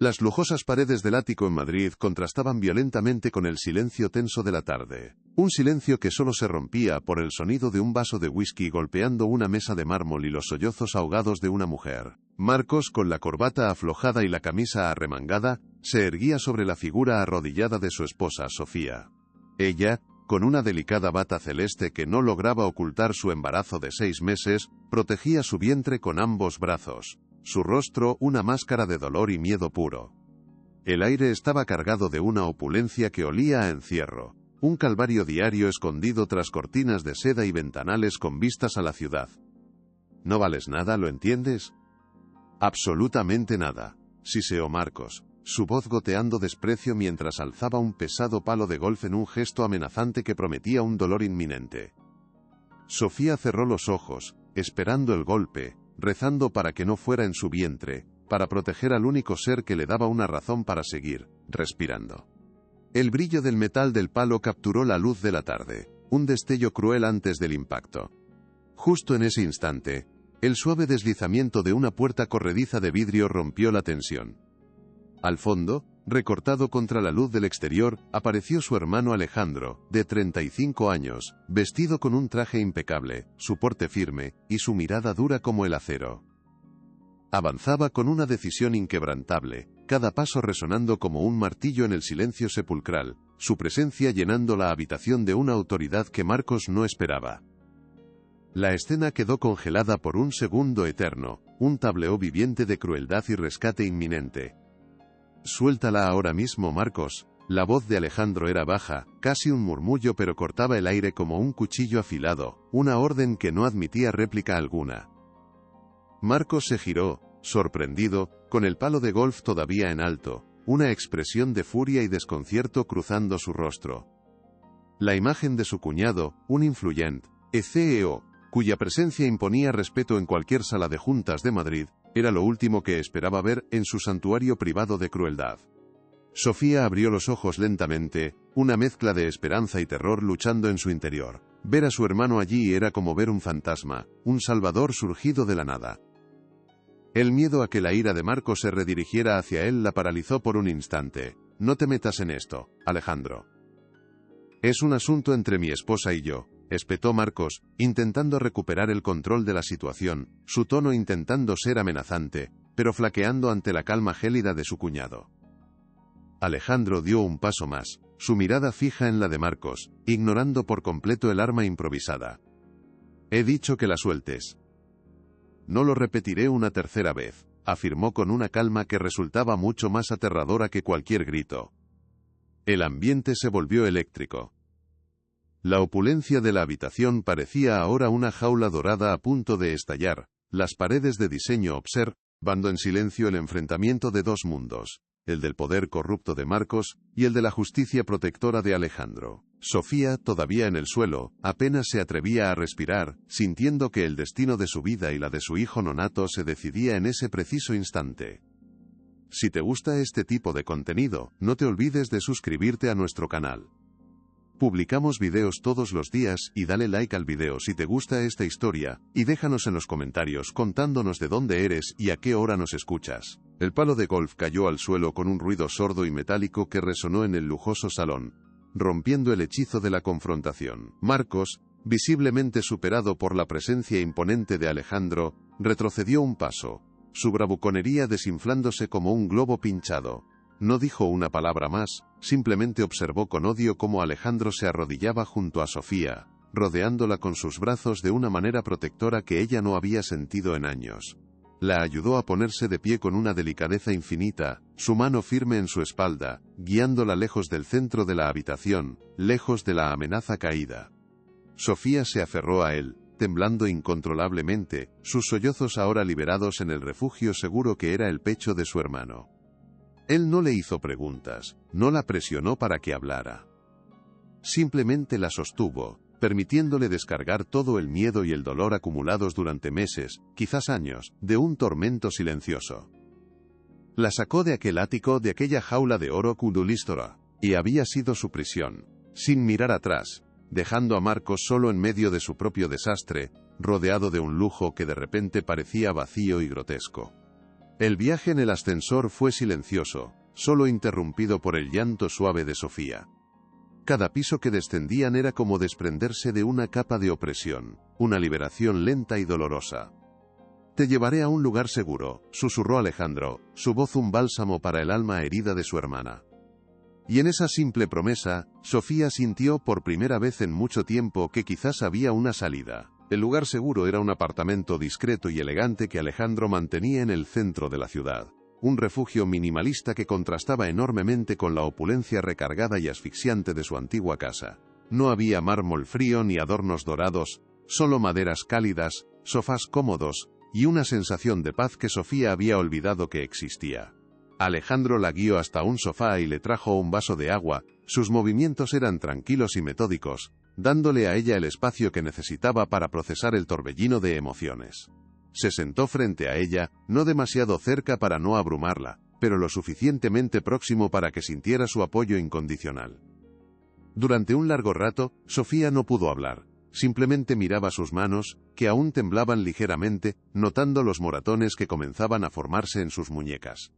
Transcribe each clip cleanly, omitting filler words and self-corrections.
Las lujosas paredes del ático en Madrid contrastaban violentamente con el silencio tenso de la tarde. Un silencio que solo se rompía por el sonido de un vaso de whisky golpeando una mesa de mármol y los sollozos ahogados de una mujer. Marcos, con la corbata aflojada y la camisa arremangada, se erguía sobre la figura arrodillada de su esposa, Sofía. Ella, con una delicada bata celeste que no lograba ocultar su embarazo de 6 meses, protegía su vientre con ambos brazos. Su rostro una máscara de dolor y miedo puro. El aire estaba cargado de una opulencia que olía a encierro, un calvario diario escondido tras cortinas de seda y ventanales con vistas a la ciudad. «No vales nada, ¿lo entiendes?» «Absolutamente nada», siseó Marcos, su voz goteando desprecio mientras alzaba un pesado palo de golf en un gesto amenazante que prometía un dolor inminente. Sofía cerró los ojos, esperando el golpe, rezando para que no fuera en su vientre, para proteger al único ser que le daba una razón para seguir, respirando. El brillo del metal del palo capturó la luz de la tarde, un destello cruel antes del impacto. Justo en ese instante, el suave deslizamiento de una puerta corrediza de vidrio rompió la tensión. Al fondo, recortado contra la luz del exterior, apareció su hermano Alejandro, de 35 años, vestido con un traje impecable, su porte firme, y su mirada dura como el acero. Avanzaba con una decisión inquebrantable, cada paso resonando como un martillo en el silencio sepulcral, su presencia llenando la habitación de una autoridad que Marcos no esperaba. La escena quedó congelada por un segundo eterno, un tableo viviente de crueldad y rescate inminente. «Suéltala ahora mismo, Marcos». La voz de Alejandro era baja, casi un murmullo, pero cortaba el aire como un cuchillo afilado, una orden que no admitía réplica alguna. Marcos se giró, sorprendido, con el palo de golf todavía en alto, una expresión de furia y desconcierto cruzando su rostro. La imagen de su cuñado, un influyente CEO, cuya presencia imponía respeto en cualquier sala de juntas de Madrid, era lo último que esperaba ver en su santuario privado de crueldad. Sofía abrió los ojos lentamente, una mezcla de esperanza y terror luchando en su interior. Ver a su hermano allí era como ver un fantasma, un salvador surgido de la nada. El miedo a que la ira de Marcos se redirigiera hacia él la paralizó por un instante. «No te metas en esto, Alejandro. Es un asunto entre mi esposa y yo», espetó Marcos, intentando recuperar el control de la situación, su tono intentando ser amenazante, pero flaqueando ante la calma gélida de su cuñado. Alejandro dio un paso más, su mirada fija en la de Marcos, ignorando por completo el arma improvisada. «He dicho que la sueltes». «No lo repetiré una tercera vez», afirmó con una calma que resultaba mucho más aterradora que cualquier grito. El ambiente se volvió eléctrico. La opulencia de la habitación parecía ahora una jaula dorada a punto de estallar, las paredes de diseño observando en silencio el enfrentamiento de dos mundos, el del poder corrupto de Marcos y el de la justicia protectora de Alejandro. Sofía, todavía en el suelo, apenas se atrevía a respirar, sintiendo que el destino de su vida y la de su hijo nonato se decidía en ese preciso instante. Si te gusta este tipo de contenido, no te olvides de suscribirte a nuestro canal. Publicamos videos todos los días y dale like al video si te gusta esta historia, y déjanos en los comentarios contándonos de dónde eres y a qué hora nos escuchas. El palo de golf cayó al suelo con un ruido sordo y metálico que resonó en el lujoso salón, rompiendo el hechizo de la confrontación. Marcos, visiblemente superado por la presencia imponente de Alejandro, retrocedió un paso, su bravuconería desinflándose como un globo pinchado. No dijo una palabra más, simplemente observó con odio cómo Alejandro se arrodillaba junto a Sofía, rodeándola con sus brazos de una manera protectora que ella no había sentido en años. La ayudó a ponerse de pie con una delicadeza infinita, su mano firme en su espalda, guiándola lejos del centro de la habitación, lejos de la amenaza caída. Sofía se aferró a él, temblando incontrolablemente, sus sollozos ahora liberados en el refugio seguro que era el pecho de su hermano. Él no le hizo preguntas, no la presionó para que hablara. Simplemente la sostuvo, permitiéndole descargar todo el miedo y el dolor acumulados durante meses, quizás años, de un tormento silencioso. La sacó de aquel ático, de aquella jaula de oro Kudulístora, y había sido su prisión, sin mirar atrás, dejando a Marcos solo en medio de su propio desastre, rodeado de un lujo que de repente parecía vacío y grotesco. El viaje en el ascensor fue silencioso, solo interrumpido por el llanto suave de Sofía. Cada piso que descendían era como desprenderse de una capa de opresión, una liberación lenta y dolorosa. «Te llevaré a un lugar seguro», susurró Alejandro, su voz un bálsamo para el alma herida de su hermana. Y en esa simple promesa, Sofía sintió por primera vez en mucho tiempo que quizás había una salida. El lugar seguro era un apartamento discreto y elegante que Alejandro mantenía en el centro de la ciudad. Un refugio minimalista que contrastaba enormemente con la opulencia recargada y asfixiante de su antigua casa. No había mármol frío ni adornos dorados, solo maderas cálidas, sofás cómodos, y una sensación de paz que Sofía había olvidado que existía. Alejandro la guió hasta un sofá y le trajo un vaso de agua. Sus movimientos eran tranquilos y metódicos, dándole a ella el espacio que necesitaba para procesar el torbellino de emociones. Se sentó frente a ella, no demasiado cerca para no abrumarla, pero lo suficientemente próximo para que sintiera su apoyo incondicional. Durante un largo rato, Sofía no pudo hablar. Simplemente miraba sus manos, que aún temblaban ligeramente, notando los moratones que comenzaban a formarse en sus muñecas.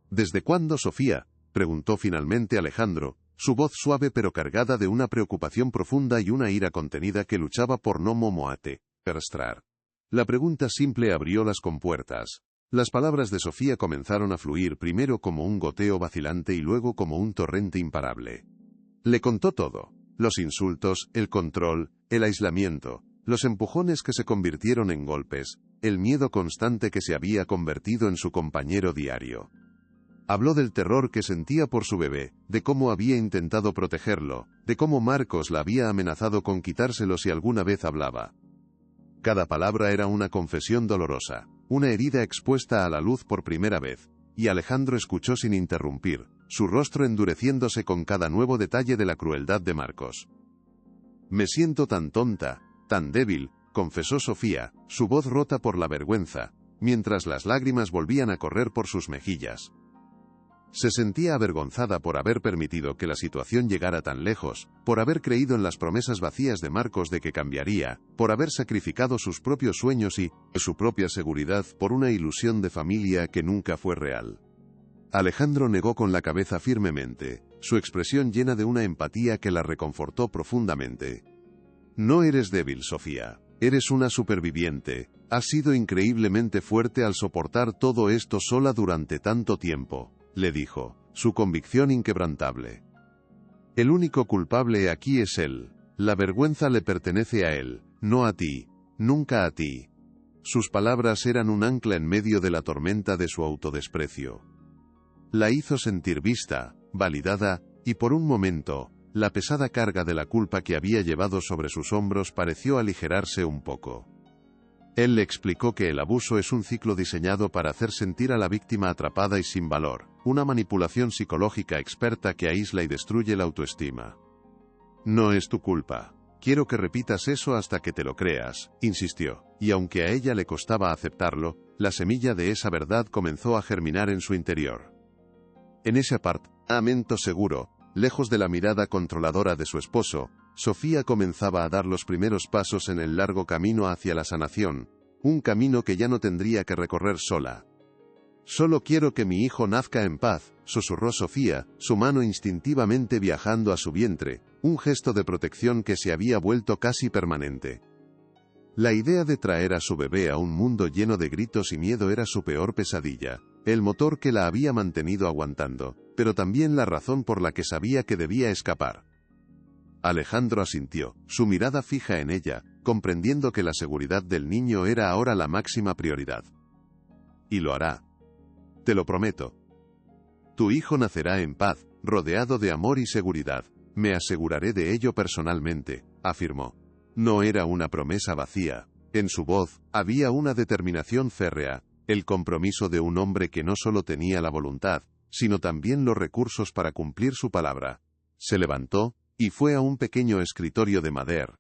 «¿Desde cuándo, Sofía?», preguntó finalmente Alejandro, su voz suave pero cargada de una preocupación profunda y una ira contenida que luchaba por no momoate, perstrar. La pregunta simple abrió las compuertas. Las palabras de Sofía comenzaron a fluir primero como un goteo vacilante y luego como un torrente imparable. Le contó todo. Los insultos, el control, el aislamiento, los empujones que se convirtieron en golpes, el miedo constante que se había convertido en su compañero diario. Habló del terror que sentía por su bebé, de cómo había intentado protegerlo, de cómo Marcos la había amenazado con quitárselo si alguna vez hablaba. Cada palabra era una confesión dolorosa, una herida expuesta a la luz por primera vez, y Alejandro escuchó sin interrumpir, su rostro endureciéndose con cada nuevo detalle de la crueldad de Marcos. «Me siento tan tonta, tan débil», confesó Sofía, su voz rota por la vergüenza, mientras las lágrimas volvían a correr por sus mejillas. Se sentía avergonzada por haber permitido que la situación llegara tan lejos, por haber creído en las promesas vacías de Marcos de que cambiaría, por haber sacrificado sus propios sueños y su propia seguridad por una ilusión de familia que nunca fue real. Alejandro negó con la cabeza firmemente, su expresión llena de una empatía que la reconfortó profundamente. «No eres débil, Sofía. Eres una superviviente. Has sido increíblemente fuerte al soportar todo esto sola durante tanto tiempo», le dijo, su convicción inquebrantable. «El único culpable aquí es él. La vergüenza le pertenece a él, no a ti, nunca a ti». Sus palabras eran un ancla en medio de la tormenta de su autodesprecio. La hizo sentir vista, validada, y por un momento, la pesada carga de la culpa que había llevado sobre sus hombros pareció aligerarse un poco. Él le explicó que el abuso es un ciclo diseñado para hacer sentir a la víctima atrapada y sin valor, una manipulación psicológica experta que aísla y destruye la autoestima. «No es tu culpa. Quiero que repitas eso hasta que te lo creas», insistió, y aunque a ella le costaba aceptarlo, la semilla de esa verdad comenzó a germinar en su interior. En ese apartamento seguro, lejos de la mirada controladora de su esposo, Sofía comenzaba a dar los primeros pasos en el largo camino hacia la sanación, un camino que ya no tendría que recorrer sola. «Solo quiero que mi hijo nazca en paz», susurró Sofía, su mano instintivamente viajando a su vientre, un gesto de protección que se había vuelto casi permanente. La idea de traer a su bebé a un mundo lleno de gritos y miedo era su peor pesadilla, el motor que la había mantenido aguantando, pero también la razón por la que sabía que debía escapar. Alejandro asintió, su mirada fija en ella, comprendiendo que la seguridad del niño era ahora la máxima prioridad. «Y lo hará. Te lo prometo. Tu hijo nacerá en paz, rodeado de amor y seguridad. Me aseguraré de ello personalmente», afirmó. No era una promesa vacía. En su voz, había una determinación férrea, el compromiso de un hombre que no solo tenía la voluntad, sino también los recursos para cumplir su palabra. Se levantó, y fue a un pequeño escritorio de madera,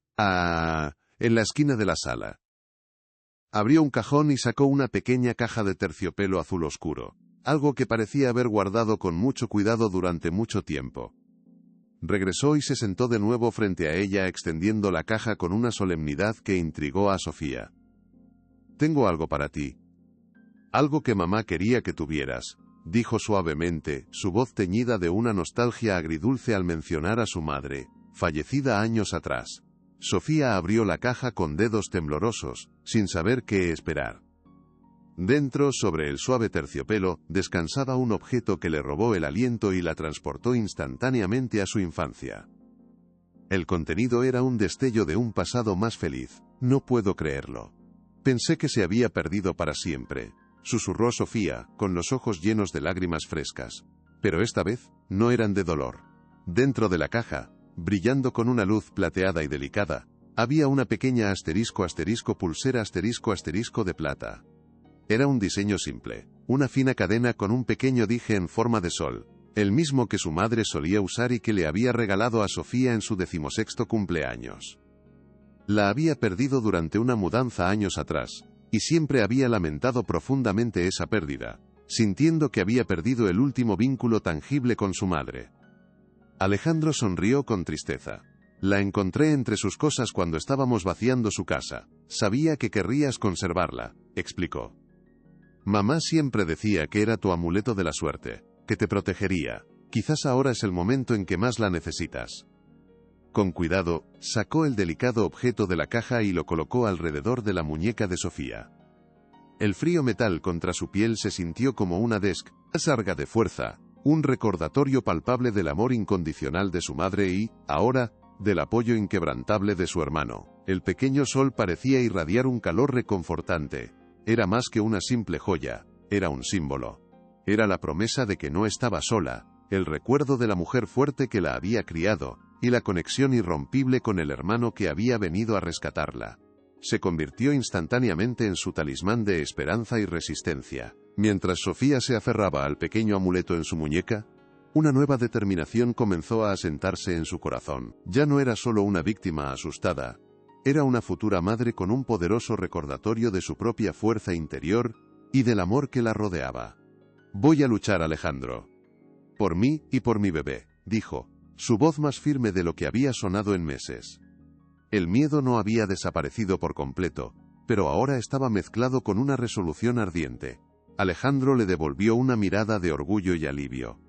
en la esquina de la sala. Abrió un cajón y sacó una pequeña caja de terciopelo azul oscuro, algo que parecía haber guardado con mucho cuidado durante mucho tiempo. Regresó y se sentó de nuevo frente a ella extendiendo la caja con una solemnidad que intrigó a Sofía. «Tengo algo para ti». Algo que mamá quería que tuvieras, dijo suavemente, su voz teñida de una nostalgia agridulce al mencionar a su madre, fallecida años atrás. Sofía abrió la caja con dedos temblorosos, sin saber qué esperar. Dentro, sobre el suave terciopelo, descansaba un objeto que le robó el aliento y la transportó instantáneamente a su infancia. El contenido era un destello de un pasado más feliz. No puedo creerlo. Pensé que se había perdido para siempre, susurró Sofía, con los ojos llenos de lágrimas frescas. Pero esta vez, no eran de dolor. Dentro de la caja, brillando con una luz plateada y delicada, había una pequeña pulsera de plata. Era un diseño simple, una fina cadena con un pequeño dije en forma de sol, el mismo que su madre solía usar y que le había regalado a Sofía en su 16º cumpleaños. La había perdido durante una mudanza años atrás, y siempre había lamentado profundamente esa pérdida, sintiendo que había perdido el último vínculo tangible con su madre. Alejandro sonrió con tristeza. La encontré entre sus cosas cuando estábamos vaciando su casa. Sabía que querrías conservarla, explicó. Mamá siempre decía que era tu amuleto de la suerte, que te protegería. Quizás ahora es el momento en que más la necesitas. Con cuidado, sacó el delicado objeto de la caja y lo colocó alrededor de la muñeca de Sofía. El frío metal contra su piel se sintió como una descarga de fuerza, un recordatorio palpable del amor incondicional de su madre y, ahora, del apoyo inquebrantable de su hermano. El pequeño sol parecía irradiar un calor reconfortante. Era más que una simple joya, era un símbolo. Era la promesa de que no estaba sola, el recuerdo de la mujer fuerte que la había criado, y la conexión irrompible con el hermano que había venido a rescatarla. Se convirtió instantáneamente en su talismán de esperanza y resistencia. Mientras Sofía se aferraba al pequeño amuleto en su muñeca, una nueva determinación comenzó a asentarse en su corazón. Ya no era solo una víctima asustada, era una futura madre con un poderoso recordatorio de su propia fuerza interior y del amor que la rodeaba. Voy a luchar, Alejandro. Por mí y por mi bebé, dijo, su voz más firme de lo que había sonado en meses. El miedo no había desaparecido por completo, pero ahora estaba mezclado con una resolución ardiente. Alejandro le devolvió una mirada de orgullo y alivio.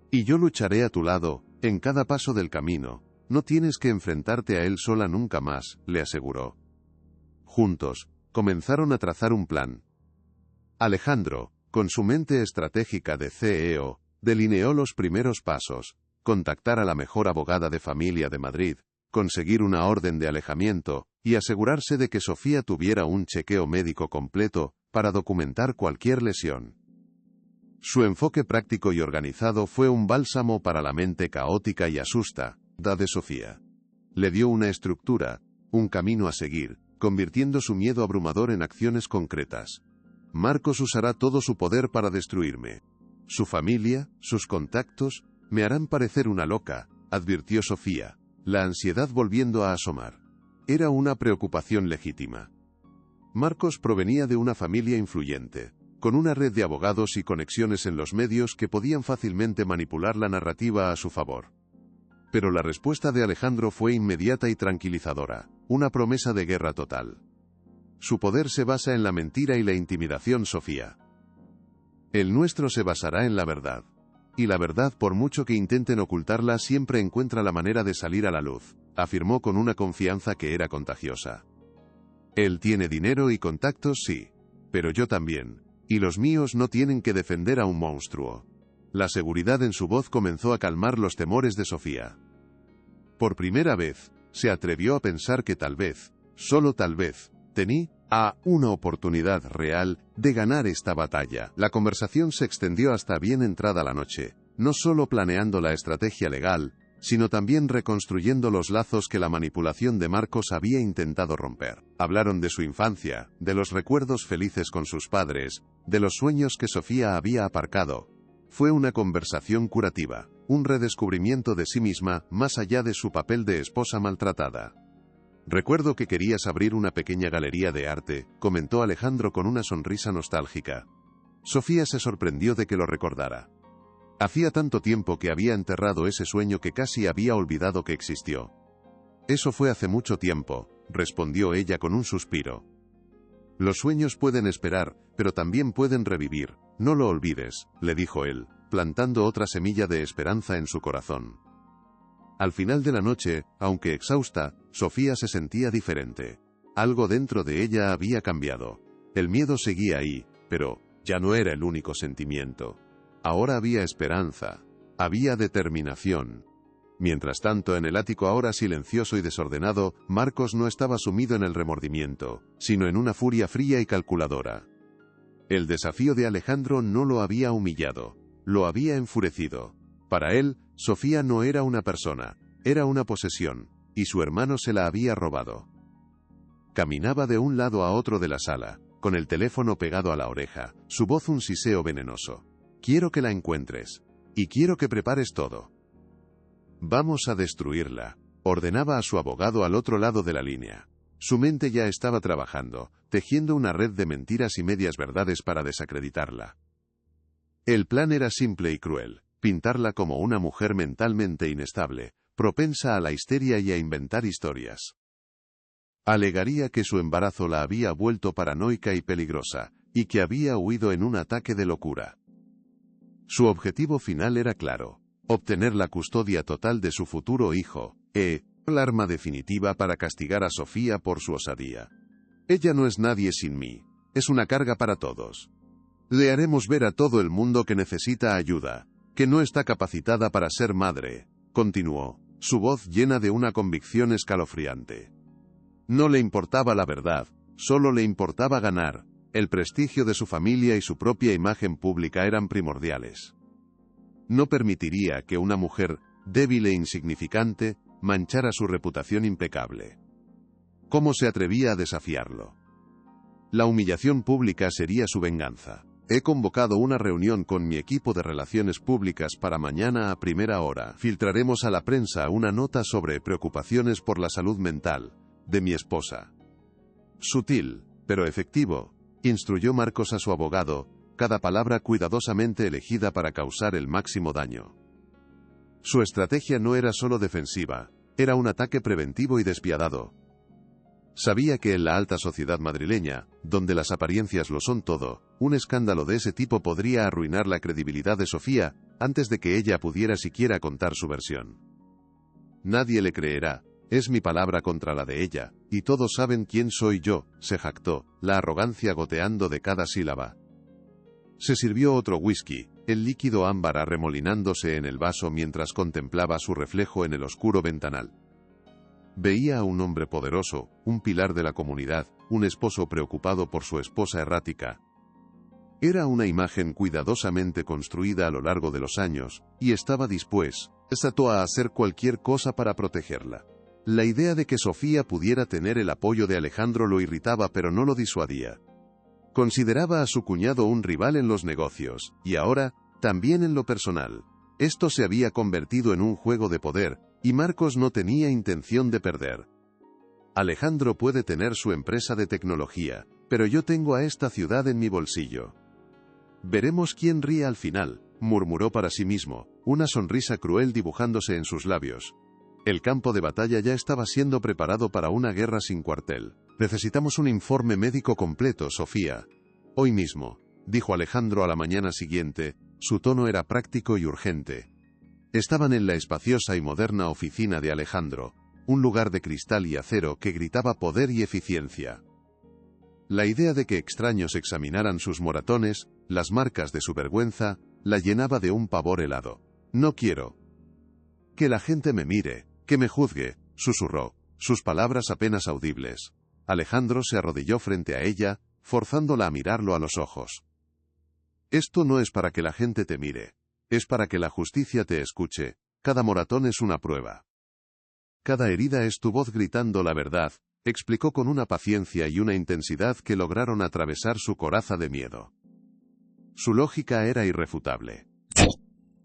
Y yo lucharé a tu lado, en cada paso del camino. No tienes que enfrentarte a él sola nunca más, le aseguró. Juntos, comenzaron a trazar un plan. Alejandro, con su mente estratégica de CEO, delineó los primeros pasos: contactar a la mejor abogada de familia de Madrid, conseguir una orden de alejamiento, y asegurarse de que Sofía tuviera un chequeo médico completo, para documentar cualquier lesión. Su enfoque práctico y organizado fue un bálsamo para la mente caótica y asustada de Sofía. Le dio una estructura, un camino a seguir, convirtiendo su miedo abrumador en acciones concretas. Marcos usará todo su poder para destruirme. Su familia, sus contactos, me harán parecer una loca, advirtió Sofía, la ansiedad volviendo a asomar. Era una preocupación legítima. Marcos provenía de una familia influyente, con una red de abogados y conexiones en los medios que podían fácilmente manipular la narrativa a su favor. Pero la respuesta de Alejandro fue inmediata y tranquilizadora, una promesa de guerra total. Su poder se basa en la mentira y la intimidación, Sofía. El nuestro se basará en la verdad. Y la verdad, por mucho que intenten ocultarla, siempre encuentra la manera de salir a la luz, afirmó con una confianza que era contagiosa. Él tiene dinero y contactos, sí. Pero yo también. Y los míos no tienen que defender a un monstruo. La seguridad en su voz comenzó a calmar los temores de Sofía. Por primera vez, se atrevió a pensar que tal vez, solo tal vez, tenía una oportunidad real de ganar esta batalla. La conversación se extendió hasta bien entrada la noche, no solo planeando la estrategia legal, sino también reconstruyendo los lazos que la manipulación de Marcos había intentado romper. Hablaron de su infancia, de los recuerdos felices con sus padres, de los sueños que Sofía había aparcado. Fue una conversación curativa, un redescubrimiento de sí misma, más allá de su papel de esposa maltratada. Recuerdo que querías abrir una pequeña galería de arte, comentó Alejandro con una sonrisa nostálgica. Sofía se sorprendió de que lo recordara. Hacía tanto tiempo que había enterrado ese sueño que casi había olvidado que existió. Eso fue hace mucho tiempo, respondió ella con un suspiro. Los sueños pueden esperar, pero también pueden revivir. No lo olvides, le dijo él, plantando otra semilla de esperanza en su corazón. Al final de la noche, aunque exhausta, Sofía se sentía diferente. Algo dentro de ella había cambiado. El miedo seguía ahí, pero ya no era el único sentimiento. Ahora había esperanza. Había determinación. Mientras tanto, en el ático ahora silencioso y desordenado, Marcos no estaba sumido en el remordimiento, sino en una furia fría y calculadora. El desafío de Alejandro no lo había humillado, lo había enfurecido. Para él, Sofía no era una persona, era una posesión, y su hermano se la había robado. Caminaba de un lado a otro de la sala, con el teléfono pegado a la oreja, su voz un siseo venenoso. Quiero que la encuentres. Y quiero que prepares todo. Vamos a destruirla, ordenaba a su abogado al otro lado de la línea. Su mente ya estaba trabajando, tejiendo una red de mentiras y medias verdades para desacreditarla. El plan era simple y cruel, pintarla como una mujer mentalmente inestable, propensa a la histeria y a inventar historias. Alegaría que su embarazo la había vuelto paranoica y peligrosa, y que había huido en un ataque de locura. Su objetivo final era claro: obtener la custodia total de su futuro hijo, el arma definitiva para castigar a Sofía por su osadía. Ella no es nadie sin mí, es una carga para todos. Le haremos ver a todo el mundo que necesita ayuda, que no está capacitada para ser madre, continuó, su voz llena de una convicción escalofriante. No le importaba la verdad, solo le importaba ganar. El prestigio de su familia y su propia imagen pública eran primordiales. No permitiría que una mujer, débil e insignificante, manchara su reputación impecable. ¿Cómo se atrevía a desafiarlo? La humillación pública sería su venganza. He convocado una reunión con mi equipo de relaciones públicas para mañana a primera hora. Filtraremos a la prensa una nota sobre preocupaciones por la salud mental de mi esposa. Sutil, pero efectivo, instruyó Marcos a su abogado, cada palabra cuidadosamente elegida para causar el máximo daño. Su estrategia no era solo defensiva, era un ataque preventivo y despiadado. Sabía que en la alta sociedad madrileña, donde las apariencias lo son todo, un escándalo de ese tipo podría arruinar la credibilidad de Sofía, antes de que ella pudiera siquiera contar su versión. Nadie le creerá. Es mi palabra contra la de ella, y todos saben quién soy yo, se jactó, la arrogancia goteando de cada sílaba. Se sirvió otro whisky, el líquido ámbar arremolinándose en el vaso mientras contemplaba su reflejo en el oscuro ventanal. Veía a un hombre poderoso, un pilar de la comunidad, un esposo preocupado por su esposa errática. Era una imagen cuidadosamente construida a lo largo de los años, y estaba dispuesto a hacer cualquier cosa para protegerla. La idea de que Sofía pudiera tener el apoyo de Alejandro lo irritaba pero no lo disuadía. Consideraba a su cuñado un rival en los negocios, y ahora, también en lo personal. Esto se había convertido en un juego de poder, y Marcos no tenía intención de perder. Alejandro puede tener su empresa de tecnología, pero yo tengo a esta ciudad en mi bolsillo. Veremos quién ríe al final, murmuró para sí mismo, una sonrisa cruel dibujándose en sus labios. El campo de batalla ya estaba siendo preparado para una guerra sin cuartel. Necesitamos un informe médico completo, Sofía. Hoy mismo, dijo Alejandro a la mañana siguiente, su tono era práctico y urgente. Estaban en la espaciosa y moderna oficina de Alejandro, un lugar de cristal y acero que gritaba poder y eficiencia. La idea de que extraños examinaran sus moratones, las marcas de su vergüenza, la llenaba de un pavor helado. No quiero que la gente me mire, que me juzgue, susurró, sus palabras apenas audibles. Alejandro se arrodilló frente a ella, forzándola a mirarlo a los ojos. Esto no es para que la gente te mire, es para que la justicia te escuche, cada moratón es una prueba. Cada herida es tu voz gritando la verdad, explicó con una paciencia y una intensidad que lograron atravesar su coraza de miedo. Su lógica era irrefutable.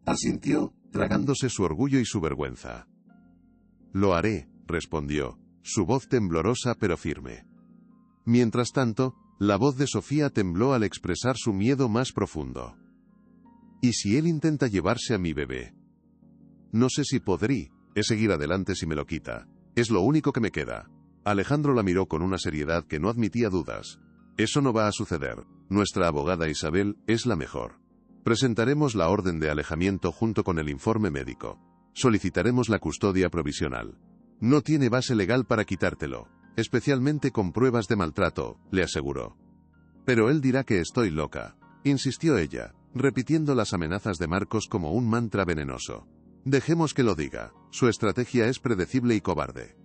Asintió, tragándose su orgullo y su vergüenza. Lo haré, respondió, su voz temblorosa pero firme. Mientras tanto, la voz de Sofía tembló al expresar su miedo más profundo. ¿Y si él intenta llevarse a mi bebé? No sé si podré seguir adelante si me lo quita. Es lo único que me queda. Alejandro la miró con una seriedad que no admitía dudas. Eso no va a suceder. Nuestra abogada Isabel es la mejor. Presentaremos la orden de alejamiento junto con el informe médico. Solicitaremos la custodia provisional. No tiene base legal para quitártelo, especialmente con pruebas de maltrato, le aseguró. Pero él dirá que estoy loca, insistió ella, repitiendo las amenazas de Marcos como un mantra venenoso. Dejemos que lo diga, su estrategia es predecible y cobarde.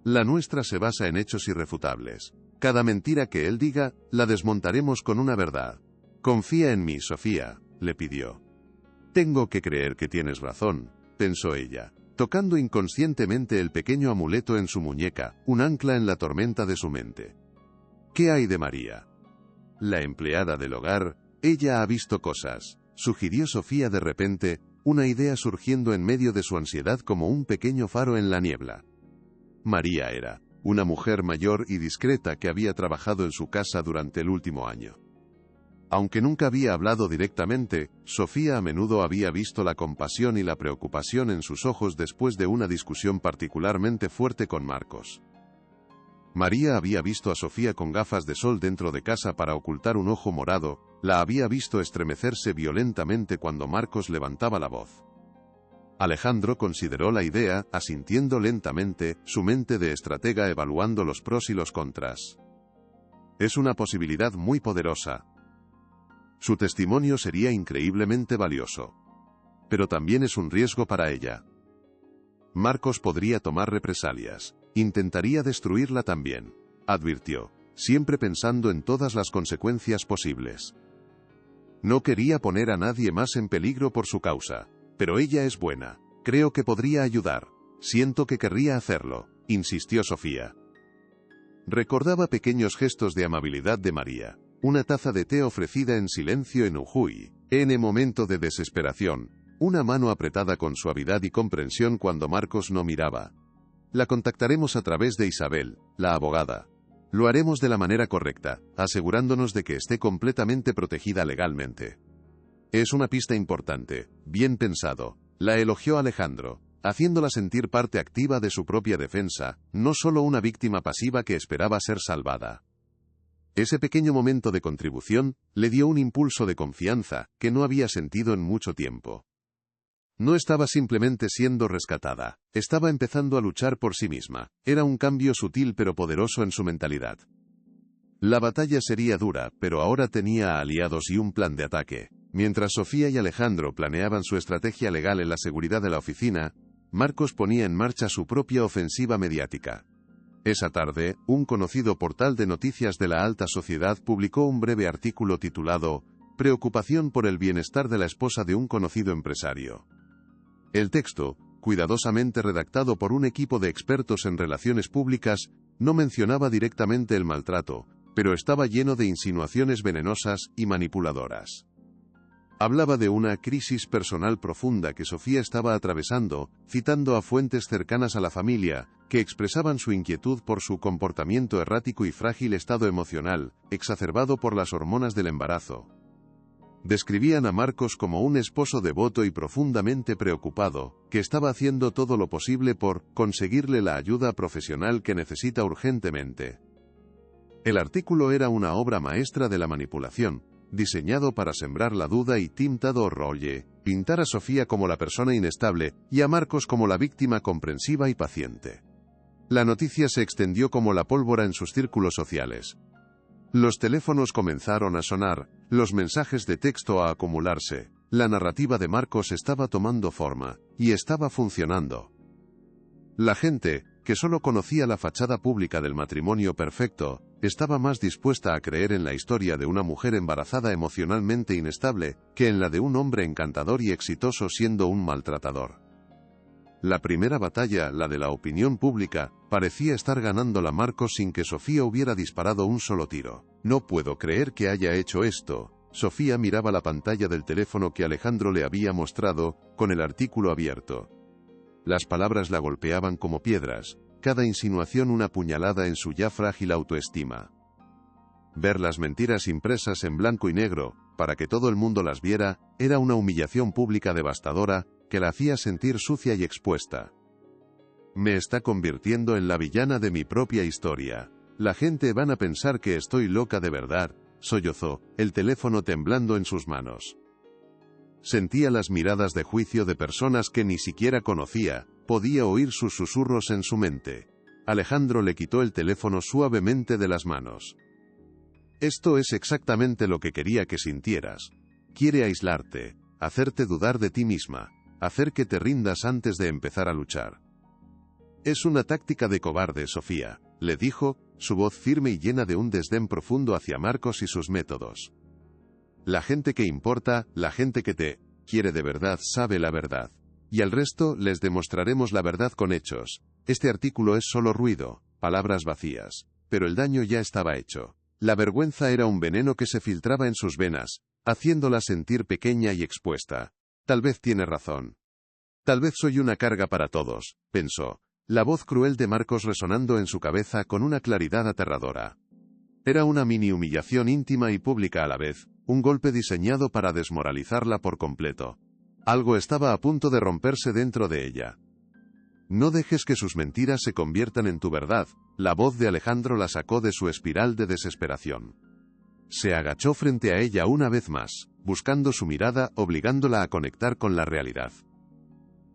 La nuestra se basa en hechos irrefutables. Cada mentira que él diga, la desmontaremos con una verdad. Confía en mí, Sofía, le pidió. Tengo que creer que tienes razón, pensó ella, tocando inconscientemente el pequeño amuleto en su muñeca, un ancla en la tormenta de su mente. ¿Qué hay de María? La empleada del hogar, ella ha visto cosas, sugirió Sofía de repente, una idea surgiendo en medio de su ansiedad como un pequeño faro en la niebla. María era una mujer mayor y discreta que había trabajado en su casa durante el último año. Aunque nunca había hablado directamente, Sofía a menudo había visto la compasión y la preocupación en sus ojos después de una discusión particularmente fuerte con Marcos. María había visto a Sofía con gafas de sol dentro de casa para ocultar un ojo morado, la había visto estremecerse violentamente cuando Marcos levantaba la voz. Alejandro consideró la idea, asintiendo lentamente, su mente de estratega evaluando los pros y los contras. Es una posibilidad muy poderosa. Su testimonio sería increíblemente valioso. Pero también es un riesgo para ella. Marcos podría tomar represalias. Intentaría destruirla también, advirtió, siempre pensando en todas las consecuencias posibles. No quería poner a nadie más en peligro por su causa, pero ella es buena. Creo que podría ayudar. Siento que querría hacerlo, insistió Sofía. Recordaba pequeños gestos de amabilidad de María. Una taza de té ofrecida en silencio en Ujuy, en el momento de desesperación, una mano apretada con suavidad y comprensión cuando Marcos no miraba. La contactaremos a través de Isabel, la abogada. Lo haremos de la manera correcta, asegurándonos de que esté completamente protegida legalmente. Es una pista importante, bien pensado, la elogió Alejandro, haciéndola sentir parte activa de su propia defensa, no solo una víctima pasiva que esperaba ser salvada. Ese pequeño momento de contribución le dio un impulso de confianza que no había sentido en mucho tiempo. No estaba simplemente siendo rescatada, estaba empezando a luchar por sí misma. Era un cambio sutil pero poderoso en su mentalidad. La batalla sería dura, pero ahora tenía aliados y un plan de ataque. Mientras Sofía y Alejandro planeaban su estrategia legal en la seguridad de la oficina, Marcos ponía en marcha su propia ofensiva mediática. Esa tarde, un conocido portal de noticias de la alta sociedad publicó un breve artículo titulado «Preocupación por el bienestar de la esposa de un conocido empresario». El texto, cuidadosamente redactado por un equipo de expertos en relaciones públicas, no mencionaba directamente el maltrato, pero estaba lleno de insinuaciones venenosas y manipuladoras. Hablaba de una crisis personal profunda que Sofía estaba atravesando, citando a fuentes cercanas a la familia, que expresaban su inquietud por su comportamiento errático y frágil estado emocional, exacerbado por las hormonas del embarazo. Describían a Marcos como un esposo devoto y profundamente preocupado, que estaba haciendo todo lo posible por conseguirle la ayuda profesional que necesita urgentemente. El artículo era una obra maestra de la manipulación, diseñado para sembrar la duda y tintado rolle, pintar a Sofía como la persona inestable y a Marcos como la víctima comprensiva y paciente. La noticia se extendió como la pólvora en sus círculos sociales. Los teléfonos comenzaron a sonar, los mensajes de texto a acumularse, la narrativa de Marcos estaba tomando forma, y estaba funcionando. La gente, que solo conocía la fachada pública del matrimonio perfecto, estaba más dispuesta a creer en la historia de una mujer embarazada emocionalmente inestable, que en la de un hombre encantador y exitoso siendo un maltratador. La primera batalla, la de la opinión pública, parecía estar ganándola Marcos sin que Sofía hubiera disparado un solo tiro. No puedo creer que haya hecho esto. Sofía miraba la pantalla del teléfono que Alejandro le había mostrado, con el artículo abierto. Las palabras la golpeaban como piedras, cada insinuación una puñalada en su ya frágil autoestima. Ver las mentiras impresas en blanco y negro, para que todo el mundo las viera, era una humillación pública devastadora, que la hacía sentir sucia y expuesta. Me está convirtiendo en la villana de mi propia historia, La gente van a pensar que estoy loca de verdad, sollozó, el teléfono temblando en sus manos. Sentía las miradas de juicio de personas que ni siquiera conocía, podía oír sus susurros en su mente. Alejandro le quitó el teléfono suavemente de las manos. Esto es exactamente lo que quería que sintieras. Quiere aislarte, hacerte dudar de ti misma, hacer que te rindas antes de empezar a luchar. Es una táctica de cobarde, Sofía, le dijo, su voz firme y llena de un desdén profundo hacia Marcos y sus métodos. La gente que importa, la gente que te quiere de verdad sabe la verdad. Y al resto les demostraremos la verdad con hechos. Este artículo es solo ruido, palabras vacías. Pero el daño ya estaba hecho. La vergüenza era un veneno que se filtraba en sus venas, haciéndola sentir pequeña y expuesta. Tal vez tiene razón. Tal vez soy una carga para todos, pensó. La voz cruel de Marcos resonando en su cabeza con una claridad aterradora. Era una mini humillación íntima y pública a la vez, un golpe diseñado para desmoralizarla por completo. Algo estaba a punto de romperse dentro de ella. No dejes que sus mentiras se conviertan en tu verdad, la voz de Alejandro la sacó de su espiral de desesperación. Se agachó frente a ella una vez más, buscando su mirada, obligándola a conectar con la realidad.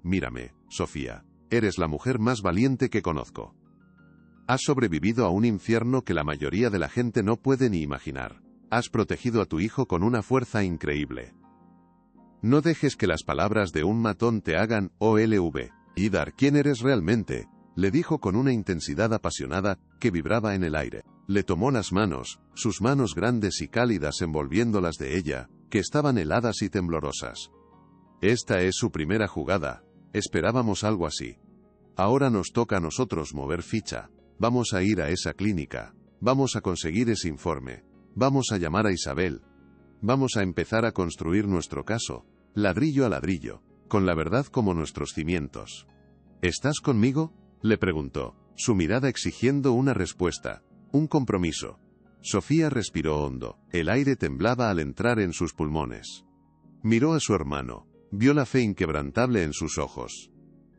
Mírame, Sofía, eres la mujer más valiente que conozco. Has sobrevivido a un infierno que la mayoría de la gente no puede ni imaginar. Has protegido a tu hijo con una fuerza increíble. No dejes que las palabras de un matón te hagan olv. Idar, ¿quién eres realmente?, le dijo con una intensidad apasionada que vibraba en el aire. Le tomó las manos, sus manos grandes y cálidas envolviéndolas de ella, que estaban heladas y temblorosas. Esta es su primera jugada. Esperábamos algo así. Ahora nos toca a nosotros mover ficha. Vamos a ir a esa clínica. Vamos a conseguir ese informe. Vamos a llamar a Isabel. Vamos a empezar a construir nuestro caso, ladrillo a ladrillo, con la verdad como nuestros cimientos. ¿Estás conmigo?, le preguntó, su mirada exigiendo una respuesta, un compromiso. Sofía respiró hondo, el aire temblaba al entrar en sus pulmones. Miró a su hermano, vio la fe inquebrantable en sus ojos.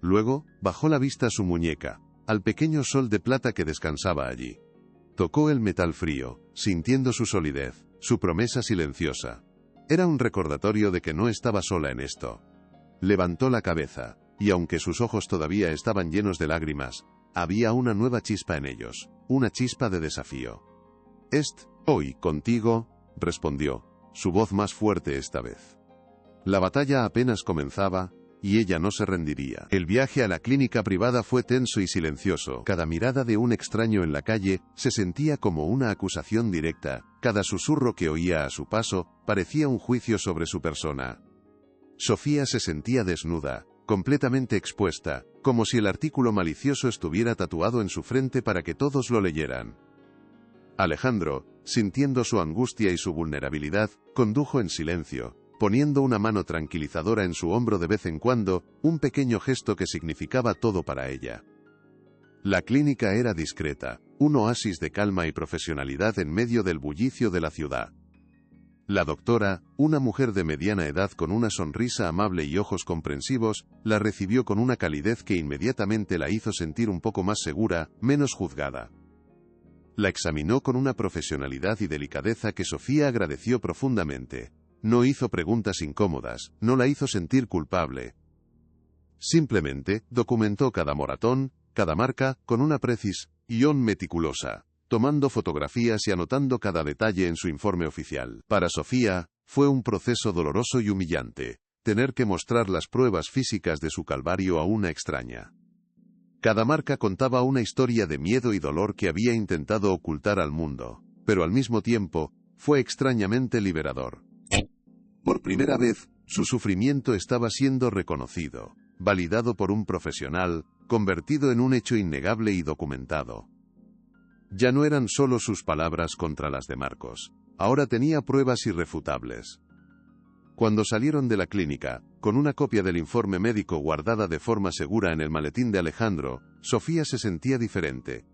Luego, bajó la vista a su muñeca, al pequeño sol de plata que descansaba allí. Tocó el metal frío, sintiendo su solidez, su promesa silenciosa. Era un recordatorio de que no estaba sola en esto. Levantó la cabeza, y aunque sus ojos todavía estaban llenos de lágrimas, había una nueva chispa en ellos, una chispa de desafío. Hoy contigo, respondió, su voz más fuerte esta vez. La batalla apenas comenzaba, y ella no se rendiría. El viaje a la clínica privada fue tenso y silencioso. Cada mirada de un extraño en la calle se sentía como una acusación directa. Cada susurro que oía a su paso parecía un juicio sobre su persona. Sofía se sentía desnuda, completamente expuesta, como si el artículo malicioso estuviera tatuado en su frente para que todos lo leyeran. Alejandro, sintiendo su angustia y su vulnerabilidad, condujo en silencio, poniendo una mano tranquilizadora en su hombro de vez en cuando, un pequeño gesto que significaba todo para ella. La clínica era discreta, un oasis de calma y profesionalidad en medio del bullicio de la ciudad. La doctora, una mujer de mediana edad con una sonrisa amable y ojos comprensivos, la recibió con una calidez que inmediatamente la hizo sentir un poco más segura, menos juzgada. La examinó con una profesionalidad y delicadeza que Sofía agradeció profundamente. No hizo preguntas incómodas, no la hizo sentir culpable. Simplemente, documentó cada moratón, cada marca, con una precisión meticulosa, tomando fotografías y anotando cada detalle en su informe oficial. Para Sofía, fue un proceso doloroso y humillante, tener que mostrar las pruebas físicas de su calvario a una extraña. Cada marca contaba una historia de miedo y dolor que había intentado ocultar al mundo, pero al mismo tiempo, fue extrañamente liberador. Por primera vez, su sufrimiento estaba siendo reconocido, validado por un profesional, convertido en un hecho innegable y documentado. Ya no eran solo sus palabras contra las de Marcos, ahora tenía pruebas irrefutables. Cuando salieron de la clínica, con una copia del informe médico guardada de forma segura en el maletín de Alejandro, Sofía se sentía diferente.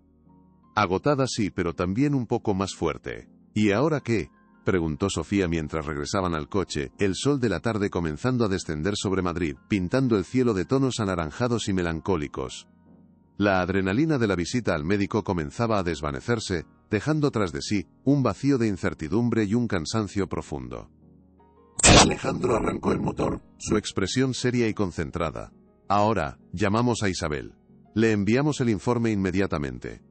Agotada sí, pero también un poco más fuerte. ¿Y ahora qué?, preguntó Sofía mientras regresaban al coche, el sol de la tarde comenzando a descender sobre Madrid, pintando el cielo de tonos anaranjados y melancólicos. La adrenalina de la visita al médico comenzaba a desvanecerse, dejando tras de sí un vacío de incertidumbre y un cansancio profundo. Alejandro arrancó el motor, su expresión seria y concentrada. Ahora, llamamos a Isabel. Le enviamos el informe inmediatamente.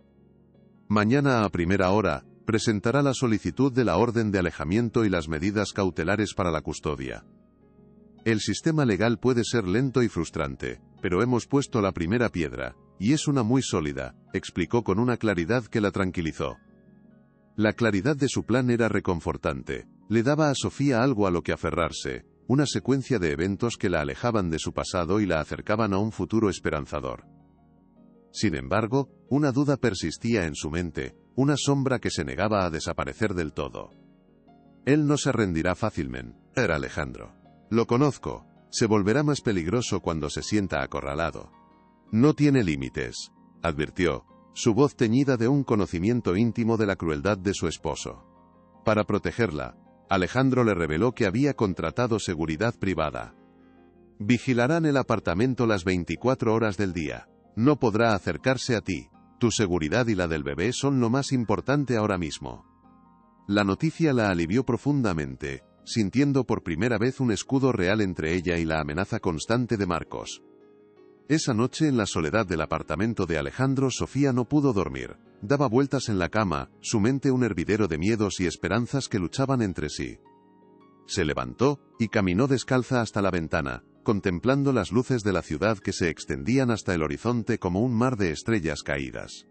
Mañana a primera hora, presentará la solicitud de la orden de alejamiento y las medidas cautelares para la custodia. El sistema legal puede ser lento y frustrante, pero hemos puesto la primera piedra, y es una muy sólida, explicó con una claridad que la tranquilizó. La claridad de su plan era reconfortante, le daba a Sofía algo a lo que aferrarse, una secuencia de eventos que la alejaban de su pasado y la acercaban a un futuro esperanzador. Sin embargo, una duda persistía en su mente, una sombra que se negaba a desaparecer del todo. Él no se rendirá fácilmente, era Alejandro. Lo conozco, se volverá más peligroso cuando se sienta acorralado. No tiene límites, advirtió, su voz teñida de un conocimiento íntimo de la crueldad de su esposo. Para protegerla, Alejandro le reveló que había contratado seguridad privada. Vigilarán el apartamento las 24 horas del día. No podrá acercarse a ti. Tu seguridad y la del bebé son lo más importante ahora mismo. La noticia la alivió profundamente, sintiendo por primera vez un escudo real entre ella y la amenaza constante de Marcos. Esa noche en la soledad del apartamento de Alejandro, Sofía no pudo dormir. Daba vueltas en la cama, su mente un hervidero de miedos y esperanzas que luchaban entre sí. Se levantó y caminó descalza hasta la ventana, contemplando las luces de la ciudad que se extendían hasta el horizonte como un mar de estrellas caídas.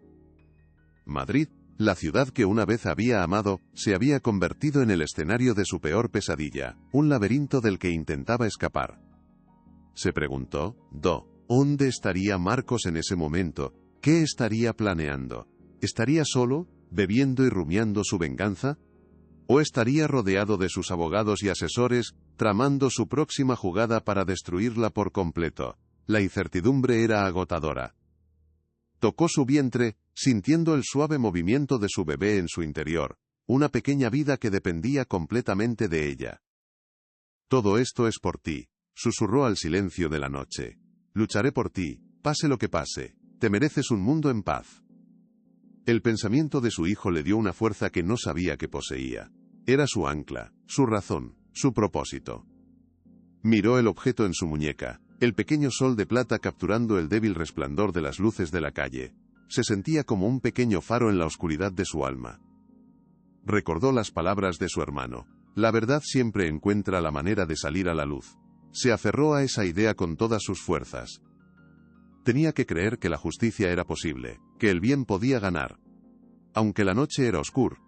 Madrid, la ciudad que una vez había amado, se había convertido en el escenario de su peor pesadilla, un laberinto del que intentaba escapar. Se preguntó, ¿dónde estaría Marcos en ese momento? ¿Qué estaría planeando? ¿Estaría solo, bebiendo y rumiando su venganza? ¿O estaría rodeado de sus abogados y asesores, tramando su próxima jugada para destruirla por completo? La incertidumbre era agotadora. Tocó su vientre, sintiendo el suave movimiento de su bebé en su interior, una pequeña vida que dependía completamente de ella. Todo esto es por ti, susurró al silencio de la noche. Lucharé por ti, pase lo que pase, te mereces un mundo en paz. El pensamiento de su hijo le dio una fuerza que no sabía que poseía. Era su ancla, su razón, su propósito. Miró el objeto en su muñeca, el pequeño sol de plata capturando el débil resplandor de las luces de la calle. Se sentía como un pequeño faro en la oscuridad de su alma. Recordó las palabras de su hermano. La verdad siempre encuentra la manera de salir a la luz. Se aferró a esa idea con todas sus fuerzas. Tenía que creer que la justicia era posible, que el bien podía ganar. Aunque la noche era oscura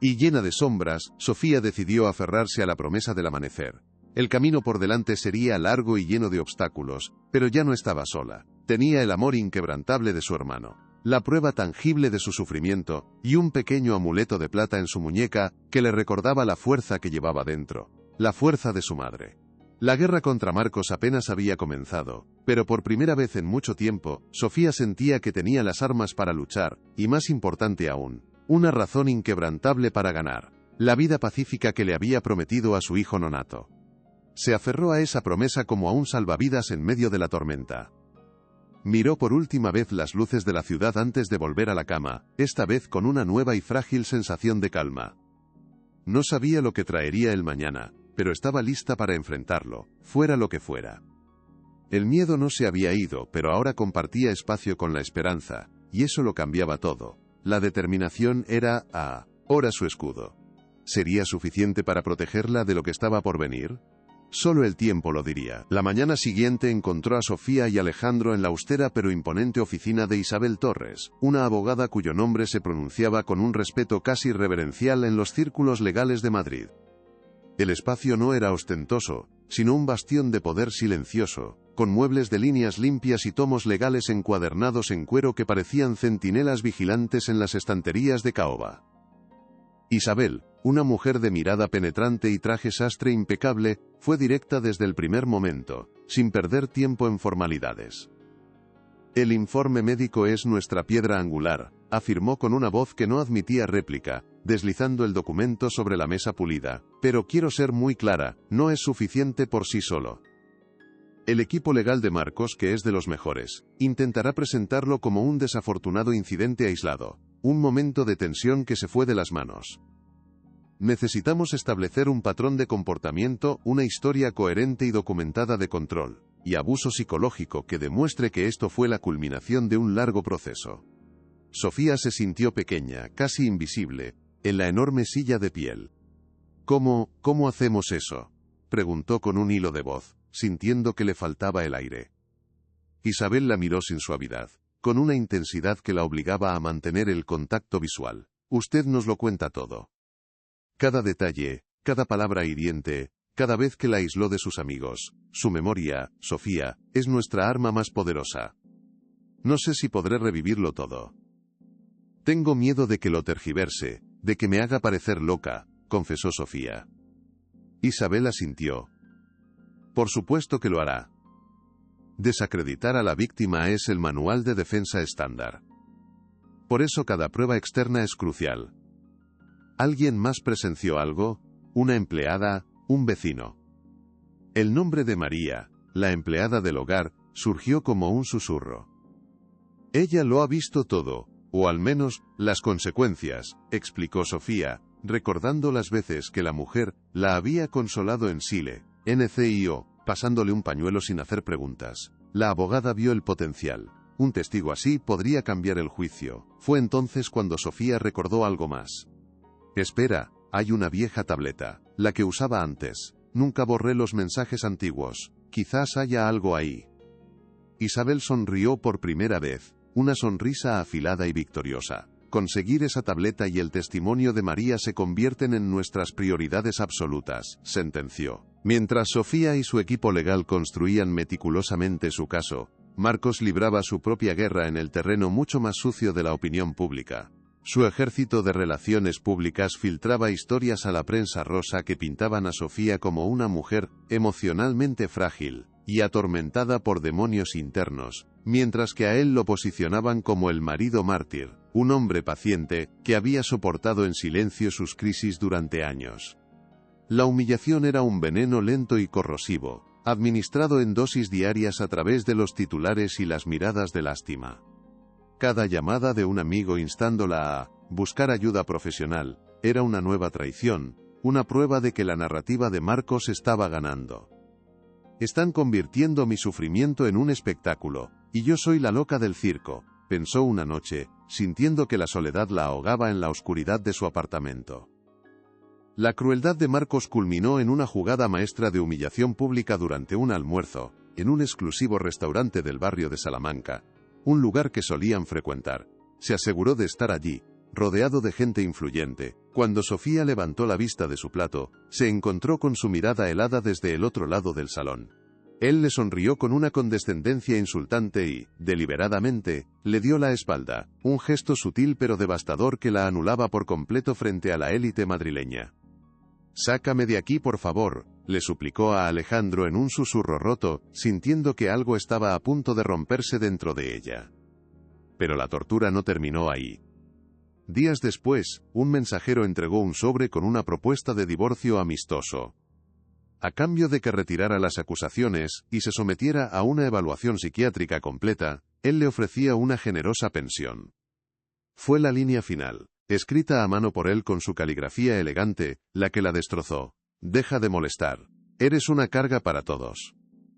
y llena de sombras, Sofía decidió aferrarse a la promesa del amanecer. El camino por delante sería largo y lleno de obstáculos, pero ya no estaba sola. Tenía el amor inquebrantable de su hermano, la prueba tangible de su sufrimiento, y un pequeño amuleto de plata en su muñeca que le recordaba la fuerza que llevaba dentro, la fuerza de su madre. La guerra contra Marcos apenas había comenzado, pero por primera vez en mucho tiempo, Sofía sentía que tenía las armas para luchar, y más importante aún, una razón inquebrantable para ganar, la vida pacífica que le había prometido a su hijo nonato. Se aferró a esa promesa como a un salvavidas en medio de la tormenta. Miró por última vez las luces de la ciudad antes de volver a la cama, esta vez con una nueva y frágil sensación de calma. No sabía lo que traería el mañana, pero estaba lista para enfrentarlo, fuera lo que fuera. El miedo no se había ido, pero ahora compartía espacio con la esperanza, y eso lo cambiaba todo. La determinación era, ahora su escudo. ¿Sería suficiente para protegerla de lo que estaba por venir? Solo el tiempo lo diría. La mañana siguiente encontró a Sofía y Alejandro en la austera pero imponente oficina de Isabel Torres, una abogada cuyo nombre se pronunciaba con un respeto casi reverencial en los círculos legales de Madrid. El espacio no era ostentoso, sino un bastión de poder silencioso, con muebles de líneas limpias y tomos legales encuadernados en cuero que parecían centinelas vigilantes en las estanterías de caoba. Isabel, una mujer de mirada penetrante y traje sastre impecable, fue directa desde el primer momento, sin perder tiempo en formalidades. El informe médico es nuestra piedra angular, afirmó con una voz que no admitía réplica, deslizando el documento sobre la mesa pulida, pero quiero ser muy clara, no es suficiente por sí solo. El equipo legal de Marcos, que es de los mejores, intentará presentarlo como un desafortunado incidente aislado, un momento de tensión que se fue de las manos. Necesitamos establecer un patrón de comportamiento, una historia coherente y documentada de control y abuso psicológico que demuestre que esto fue la culminación de un largo proceso. Sofía se sintió pequeña, casi invisible, en la enorme silla de piel. ¿Cómo hacemos eso?, preguntó con un hilo de voz, sintiendo que le faltaba el aire. Isabel la miró sin suavidad, con una intensidad que la obligaba a mantener el contacto visual. Usted nos lo cuenta todo. Cada detalle, cada palabra hiriente, cada vez que la aisló de sus amigos, su memoria, Sofía, es nuestra arma más poderosa. No sé si podré revivirlo todo. Tengo miedo de que lo tergiverse, de que me haga parecer loca, confesó Sofía. Isabel asintió. Por supuesto que lo hará. Desacreditar a la víctima es el manual de defensa estándar. Por eso cada prueba externa es crucial. ¿Alguien más presenció algo? ¿Una empleada? ¿Un vecino? El nombre de María, la empleada del hogar, surgió como un susurro. Ella lo ha visto todo, o al menos, las consecuencias, explicó Sofía, recordando las veces que la mujer la había consolado en Sile, NCIO, pasándole un pañuelo sin hacer preguntas. La abogada vio el potencial. Un testigo así podría cambiar el juicio. Fue entonces cuando Sofía recordó algo más. Espera, hay una vieja tableta, la que usaba antes. Nunca borré los mensajes antiguos. Quizás haya algo ahí. Isabel sonrió por primera vez, una sonrisa afilada y victoriosa. Conseguir esa tableta y el testimonio de María se convierten en nuestras prioridades absolutas, sentenció. Mientras Sofía y su equipo legal construían meticulosamente su caso, Marcos libraba su propia guerra en el terreno mucho más sucio de la opinión pública. Su ejército de relaciones públicas filtraba historias a la prensa rosa que pintaban a Sofía como una mujer emocionalmente frágil y atormentada por demonios internos, mientras que a él lo posicionaban como el marido mártir, un hombre paciente que había soportado en silencio sus crisis durante años. La humillación era un veneno lento y corrosivo, administrado en dosis diarias a través de los titulares y las miradas de lástima. Cada llamada de un amigo instándola a buscar ayuda profesional era una nueva traición, una prueba de que la narrativa de Marcos estaba ganando. Están convirtiendo mi sufrimiento en un espectáculo, y yo soy la loca del circo, pensó una noche, sintiendo que la soledad la ahogaba en la oscuridad de su apartamento. La crueldad de Marcos culminó en una jugada maestra de humillación pública durante un almuerzo, en un exclusivo restaurante del barrio de Salamanca, un lugar que solían frecuentar. Se aseguró de estar allí, rodeado de gente influyente. Cuando Sofía levantó la vista de su plato, se encontró con su mirada helada desde el otro lado del salón. Él le sonrió con una condescendencia insultante y, deliberadamente, le dio la espalda, un gesto sutil pero devastador que la anulaba por completo frente a la élite madrileña. «Sácame de aquí, por favor», le suplicó a Alejandro en un susurro roto, sintiendo que algo estaba a punto de romperse dentro de ella. Pero la tortura no terminó ahí. Días después, un mensajero entregó un sobre con una propuesta de divorcio amistoso. A cambio de que retirara las acusaciones y se sometiera a una evaluación psiquiátrica completa, él le ofrecía una generosa pensión. Fue la línea final, escrita a mano por él con su caligrafía elegante, la que la destrozó. «Deja de molestar. Eres una carga para todos».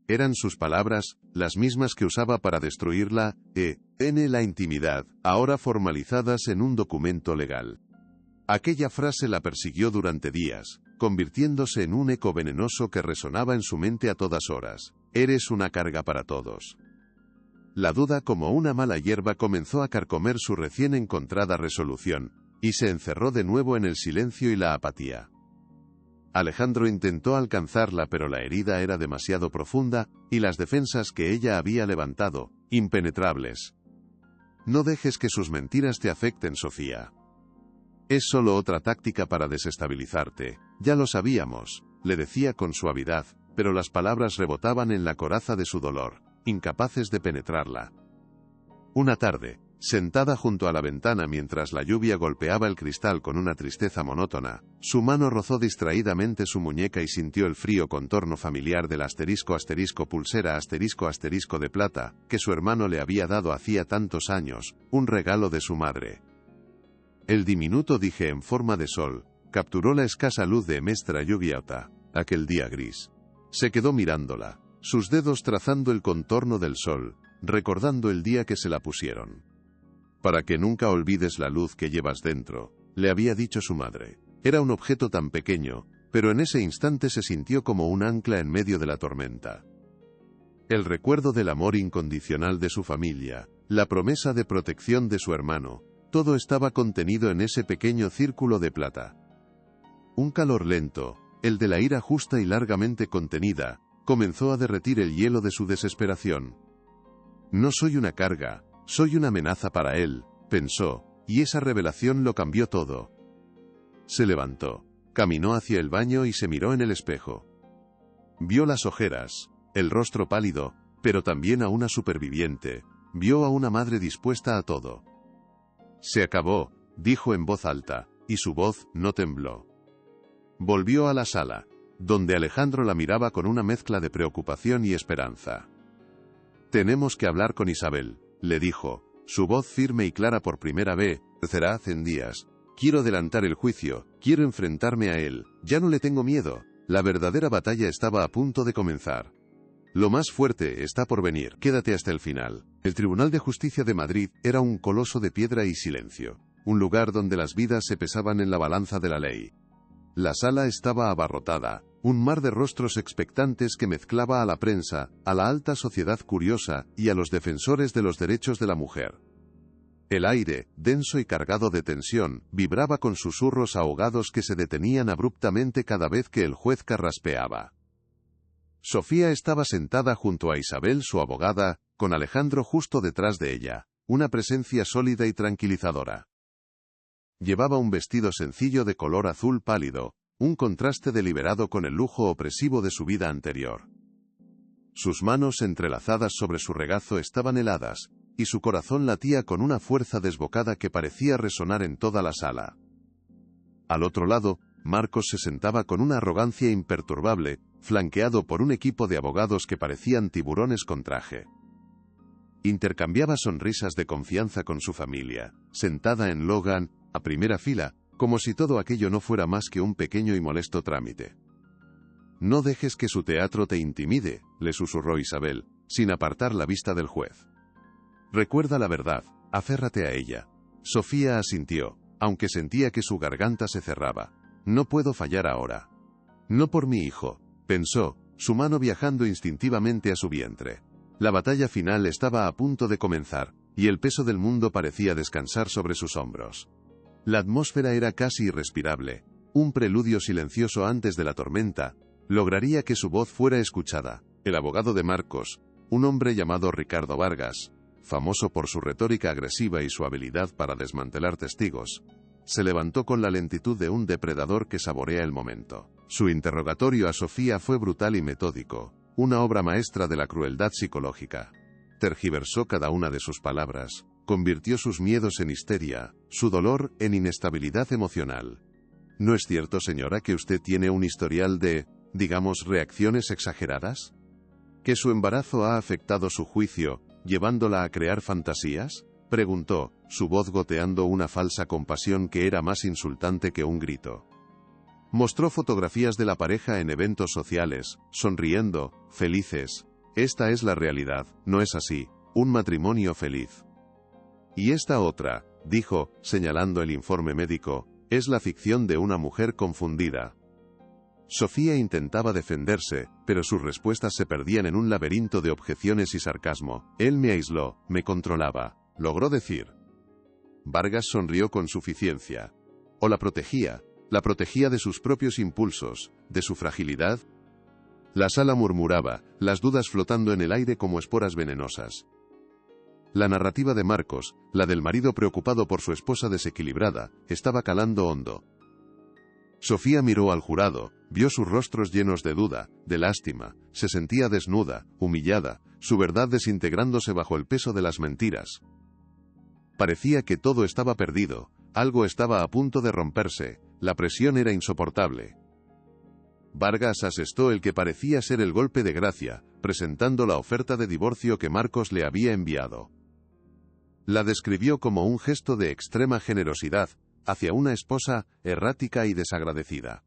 Eran sus palabras, las mismas que usaba para destruirla, en la intimidad, ahora formalizadas en un documento legal. Aquella frase la persiguió durante días, convirtiéndose en un eco venenoso que resonaba en su mente a todas horas. «Eres una carga para todos». La duda, como una mala hierba, comenzó a carcomer su recién encontrada resolución, y se encerró de nuevo en el silencio y la apatía. Alejandro intentó alcanzarla, pero la herida era demasiado profunda, y las defensas que ella había levantado, impenetrables. «No dejes que sus mentiras te afecten, Sofía. Es solo otra táctica para desestabilizarte. Ya lo sabíamos», le decía con suavidad, pero las palabras rebotaban en la coraza de su dolor, incapaces de penetrarla. Una tarde, Sentada junto a la ventana mientras la lluvia golpeaba el cristal con una tristeza monótona, su mano rozó distraídamente su muñeca y sintió el frío contorno familiar del pulsera de plata, que su hermano le había dado hacía tantos años, un regalo de su madre. El diminuto dije en forma de sol capturó la escasa luz de Mestra Lluviata, aquel día gris. Se quedó mirándola, sus dedos trazando el contorno del sol, recordando el día que se la pusieron. Para que nunca olvides la luz que llevas dentro, le había dicho su madre. Era un objeto tan pequeño, pero en ese instante se sintió como un ancla en medio de la tormenta. El recuerdo del amor incondicional de su familia, la promesa de protección de su hermano, todo estaba contenido en ese pequeño círculo de plata. Un calor lento, el de la ira justa y largamente contenida, comenzó a derretir el hielo de su desesperación. No soy una carga, soy una amenaza para él, pensó, y esa revelación lo cambió todo. Se levantó, caminó hacia el baño y se miró en el espejo. Vio las ojeras, el rostro pálido, pero también a una superviviente, vio a una madre dispuesta a todo. Se acabó, dijo en voz alta, y su voz no tembló. Volvió a la sala, donde Alejandro la miraba con una mezcla de preocupación y esperanza. Tenemos que hablar con Isabel, le dijo, su voz firme y clara por primera vez. Será en días. Quiero adelantar el juicio, quiero enfrentarme a él, ya no le tengo miedo, la verdadera batalla estaba a punto de comenzar. Lo más fuerte está por venir, quédate hasta el final. El Tribunal de Justicia de Madrid era un coloso de piedra y silencio, un lugar donde las vidas se pesaban en la balanza de la ley. La sala estaba abarrotada, un mar de rostros expectantes que mezclaba a la prensa, a la alta sociedad curiosa y a los defensores de los derechos de la mujer. El aire, denso y cargado de tensión, vibraba con susurros ahogados que se detenían abruptamente cada vez que el juez carraspeaba. Sofía estaba sentada junto a Isabel, su abogada, con Alejandro justo detrás de ella, una presencia sólida y tranquilizadora. Llevaba un vestido sencillo de color azul pálido, un contraste deliberado con el lujo opresivo de su vida anterior. Sus manos entrelazadas sobre su regazo estaban heladas, y su corazón latía con una fuerza desbocada que parecía resonar en toda la sala. Al otro lado, Marcos se sentaba con una arrogancia imperturbable, flanqueado por un equipo de abogados que parecían tiburones con traje. Intercambiaba sonrisas de confianza con su familia, sentada en Logan, a primera fila, como si todo aquello no fuera más que un pequeño y molesto trámite. No dejes que su teatro te intimide, le susurró Isabel, sin apartar la vista del juez. Recuerda la verdad, aférrate a ella. Sofía asintió, aunque sentía que su garganta se cerraba. No puedo fallar ahora. No por mi hijo, pensó, su mano viajando instintivamente a su vientre. La batalla final estaba a punto de comenzar, y el peso del mundo parecía descansar sobre sus hombros. La atmósfera era casi irrespirable, un preludio silencioso antes de la tormenta, lograría que su voz fuera escuchada. El abogado de Marcos, un hombre llamado Ricardo Vargas, famoso por su retórica agresiva y su habilidad para desmantelar testigos, se levantó con la lentitud de un depredador que saborea el momento. Su interrogatorio a Sofía fue brutal y metódico, una obra maestra de la crueldad psicológica. Tergiversó cada una de sus palabras, convirtió sus miedos en histeria, su dolor en inestabilidad emocional. ¿No es cierto, señora, que usted tiene un historial de, digamos, reacciones exageradas? ¿Que su embarazo ha afectado su juicio, llevándola a crear fantasías? Preguntó, su voz goteando una falsa compasión que era más insultante que un grito. Mostró fotografías de la pareja en eventos sociales, sonriendo, felices. Esta es la realidad, no es así, un matrimonio feliz. Y esta otra, dijo, señalando el informe médico, es la ficción de una mujer confundida. Sofía intentaba defenderse, pero sus respuestas se perdían en un laberinto de objeciones y sarcasmo. Él me aisló, me controlaba, logró decir. Vargas sonrió con suficiencia. O la protegía de sus propios impulsos, de su fragilidad. La sala murmuraba, las dudas flotando en el aire como esporas venenosas. La narrativa de Marcos, la del marido preocupado por su esposa desequilibrada, estaba calando hondo. Sofía miró al jurado, vio sus rostros llenos de duda, de lástima, se sentía desnuda, humillada, su verdad desintegrándose bajo el peso de las mentiras. Parecía que todo estaba perdido, algo estaba a punto de romperse, la presión era insoportable. Vargas asestó el que parecía ser el golpe de gracia, presentando la oferta de divorcio que Marcos le había enviado. La describió como un gesto de extrema generosidad, hacia una esposa errática y desagradecida.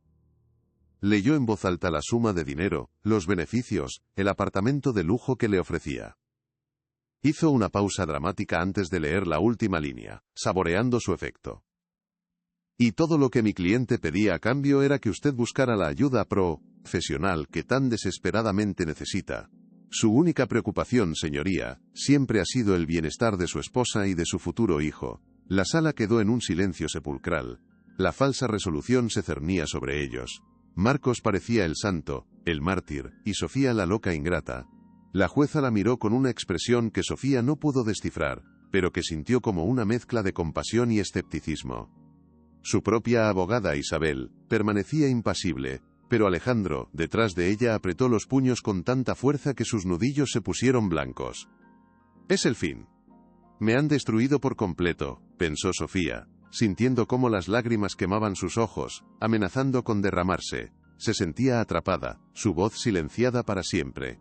Leyó en voz alta la suma de dinero, los beneficios, el apartamento de lujo que le ofrecía. Hizo una pausa dramática antes de leer la última línea, saboreando su efecto. Y todo lo que mi cliente pedía a cambio era que usted buscara la ayuda profesional que tan desesperadamente necesita. Su única preocupación, señoría, siempre ha sido el bienestar de su esposa y de su futuro hijo. La sala quedó en un silencio sepulcral. La falsa resolución se cernía sobre ellos. Marcos parecía el santo, el mártir, y Sofía la loca ingrata. La jueza la miró con una expresión que Sofía no pudo descifrar, pero que sintió como una mezcla de compasión y escepticismo. Su propia abogada Isabel permanecía impasible, pero Alejandro, detrás de ella, apretó los puños con tanta fuerza que sus nudillos se pusieron blancos. «Es el fin. Me han destruido por completo», pensó Sofía, sintiendo cómo las lágrimas quemaban sus ojos, amenazando con derramarse. Se sentía atrapada, su voz silenciada para siempre.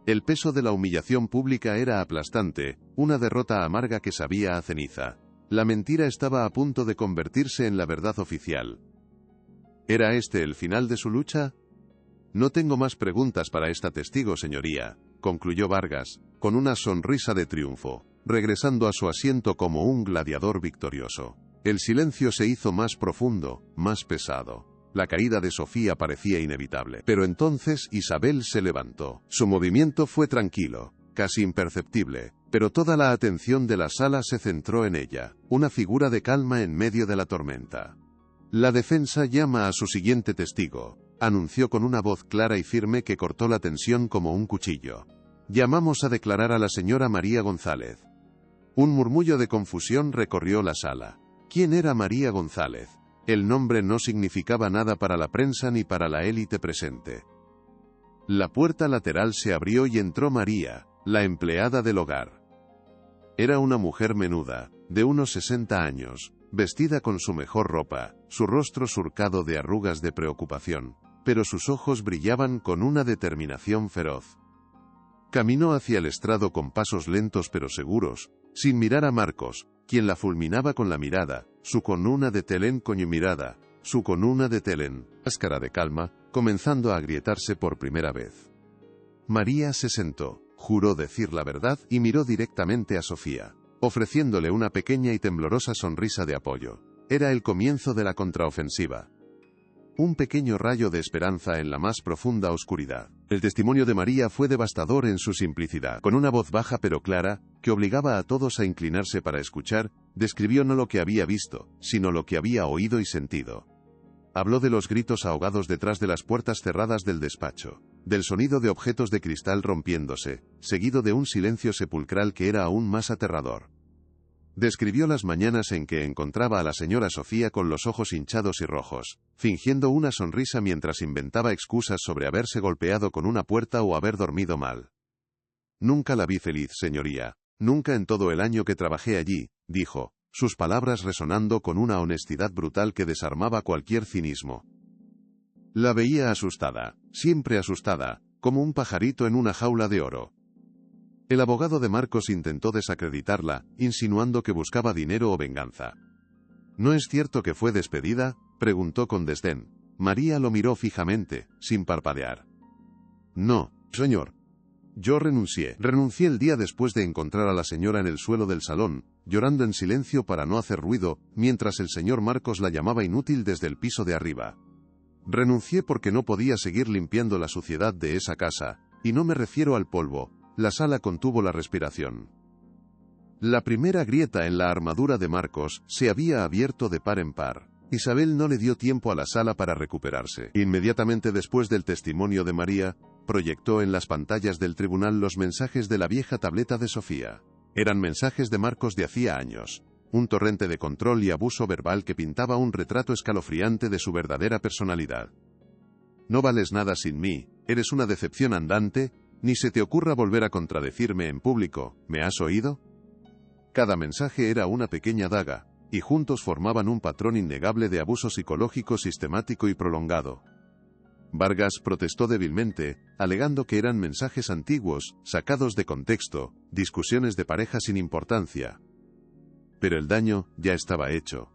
El peso de la humillación pública era aplastante, una derrota amarga que sabía a ceniza. La mentira estaba a punto de convertirse en la verdad oficial. ¿Era este el final de su lucha? No tengo más preguntas para esta testigo, señoría, concluyó Vargas, con una sonrisa de triunfo, regresando a su asiento como un gladiador victorioso. El silencio se hizo más profundo, más pesado. La caída de Sofía parecía inevitable. Pero entonces Isabel se levantó. Su movimiento fue tranquilo, casi imperceptible, pero toda la atención de la sala se centró en ella, una figura de calma en medio de la tormenta. La defensa llama a su siguiente testigo, anunció con una voz clara y firme que cortó la tensión como un cuchillo. Llamamos a declarar a la señora María González. Un murmullo de confusión recorrió la sala. ¿Quién era María González? El nombre no significaba nada para la prensa ni para la élite presente. La puerta lateral se abrió y entró María, la empleada del hogar. Era una mujer menuda, de unos 60 años, vestida con su mejor ropa, su rostro surcado de arrugas de preocupación, pero sus ojos brillaban con una determinación feroz. Caminó hacia el estrado con pasos lentos pero seguros, sin mirar a Marcos, quien la fulminaba con la mirada, su conuna de Telén coño mirada, su conuna de Telén, máscara de calma, comenzando a agrietarse por primera vez. María se sentó, juró decir la verdad y miró directamente a Sofía, ofreciéndole una pequeña y temblorosa sonrisa de apoyo. Era el comienzo de la contraofensiva. Un pequeño rayo de esperanza en la más profunda oscuridad. El testimonio de María fue devastador en su simplicidad. Con una voz baja pero clara, que obligaba a todos a inclinarse para escuchar, describió no lo que había visto, sino lo que había oído y sentido. Habló de los gritos ahogados detrás de las puertas cerradas del despacho, del sonido de objetos de cristal rompiéndose, seguido de un silencio sepulcral que era aún más aterrador. Describió las mañanas en que encontraba a la señora Sofía con los ojos hinchados y rojos, fingiendo una sonrisa mientras inventaba excusas sobre haberse golpeado con una puerta o haber dormido mal. Nunca la vi feliz, señoría, nunca en todo el año que trabajé allí, dijo, sus palabras resonando con una honestidad brutal que desarmaba cualquier cinismo. La veía asustada, siempre asustada, como un pajarito en una jaula de oro. El abogado de Marcos intentó desacreditarla, insinuando que buscaba dinero o venganza. ¿No es cierto que fue despedida?, preguntó con desdén. María lo miró fijamente, sin parpadear. No, señor. Yo renuncié. Renuncié el día después de encontrar a la señora en el suelo del salón, llorando en silencio para no hacer ruido, mientras el señor Marcos la llamaba inútil desde el piso de arriba. Renuncié porque no podía seguir limpiando la suciedad de esa casa, y no me refiero al polvo. La sala contuvo la respiración. La primera grieta en la armadura de Marcos se había abierto de par en par. Isabel no le dio tiempo a la sala para recuperarse. Inmediatamente después del testimonio de María, proyectó en las pantallas del tribunal los mensajes de la vieja tableta de Sofía. Eran mensajes de Marcos de hacía años, un torrente de control y abuso verbal que pintaba un retrato escalofriante de su verdadera personalidad. No vales nada sin mí, eres una decepción andante, ni se te ocurra volver a contradecirme en público, ¿me has oído? Cada mensaje era una pequeña daga, y juntos formaban un patrón innegable de abuso psicológico sistemático y prolongado. Vargas protestó débilmente, alegando que eran mensajes antiguos, sacados de contexto, discusiones de pareja sin importancia. Pero el daño ya estaba hecho.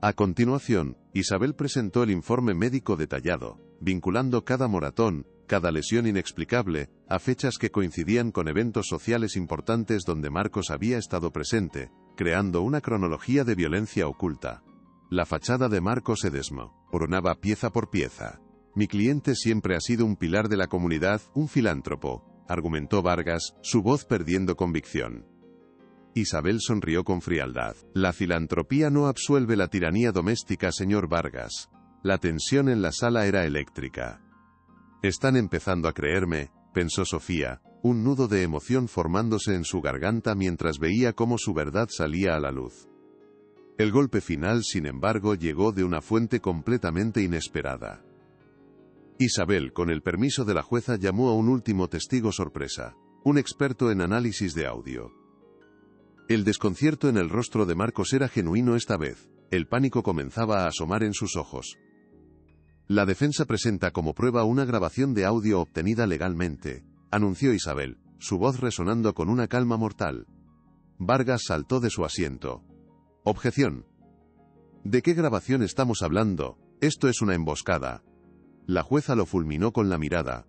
A continuación, Isabel presentó el informe médico detallado, vinculando cada moratón, cada lesión inexplicable, a fechas que coincidían con eventos sociales importantes donde Marcos había estado presente, creando una cronología de violencia oculta. La fachada de Marcos se desmoronaba pieza por pieza. Mi cliente siempre ha sido un pilar de la comunidad, un filántropo, argumentó Vargas, su voz perdiendo convicción. Isabel sonrió con frialdad. La filantropía no absuelve la tiranía doméstica, señor Vargas. La tensión en la sala era eléctrica. Están empezando a creerme, pensó Sofía, un nudo de emoción formándose en su garganta mientras veía cómo su verdad salía a la luz. El golpe final, sin embargo, llegó de una fuente completamente inesperada. Isabel, con el permiso de la jueza, llamó a un último testigo sorpresa, un experto en análisis de audio. El desconcierto en el rostro de Marcos era genuino esta vez, el pánico comenzaba a asomar en sus ojos. La defensa presenta como prueba una grabación de audio obtenida legalmente, anunció Isabel, su voz resonando con una calma mortal. Vargas saltó de su asiento. Objeción. ¿De qué grabación estamos hablando? Esto es una emboscada. La jueza lo fulminó con la mirada.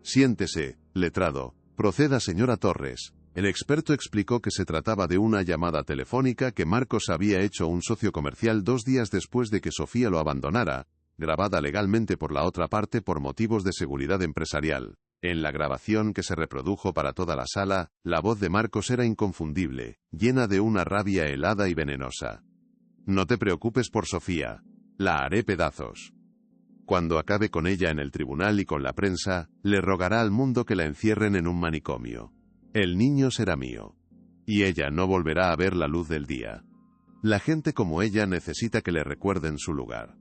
Siéntese, letrado. Proceda, señora Torres. El experto explicó que se trataba de una llamada telefónica que Marcos había hecho a un socio comercial 2 días después de que Sofía lo abandonara, grabada legalmente por la otra parte por motivos de seguridad empresarial. En la grabación que se reprodujo para toda la sala, la voz de Marcos era inconfundible, llena de una rabia helada y venenosa. No te preocupes por Sofía. La haré pedazos. Cuando acabe con ella en el tribunal y con la prensa, le rogará al mundo que la encierren en un manicomio. El niño será mío. Y ella no volverá a ver la luz del día. La gente como ella necesita que le recuerden su lugar.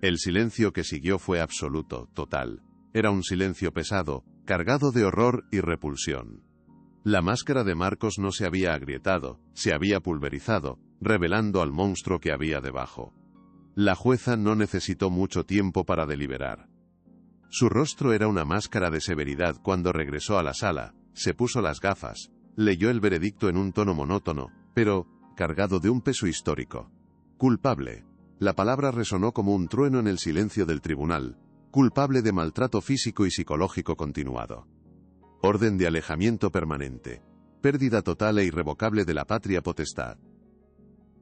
El silencio que siguió fue absoluto, total. Era un silencio pesado, cargado de horror y repulsión. La máscara de Marcos no se había agrietado, se había pulverizado, revelando al monstruo que había debajo. La jueza no necesitó mucho tiempo para deliberar. Su rostro era una máscara de severidad cuando regresó a la sala, se puso las gafas, leyó el veredicto en un tono monótono, pero cargado de un peso histórico. Culpable. La palabra resonó como un trueno en el silencio del tribunal. Culpable de maltrato físico y psicológico continuado. Orden de alejamiento permanente. Pérdida total e irrevocable de la patria potestad.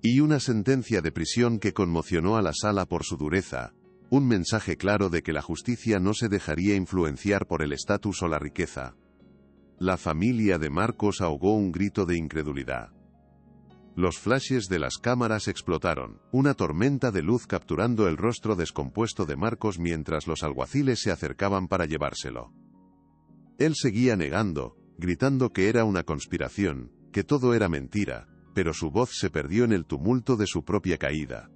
Y una sentencia de prisión que conmocionó a la sala por su dureza, un mensaje claro de que la justicia no se dejaría influenciar por el estatus o la riqueza. La familia de Marcos ahogó un grito de incredulidad. Los flashes de las cámaras explotaron, una tormenta de luz capturando el rostro descompuesto de Marcos mientras los alguaciles se acercaban para llevárselo. Él seguía negando, gritando que era una conspiración, que todo era mentira, pero su voz se perdió en el tumulto de su propia caída.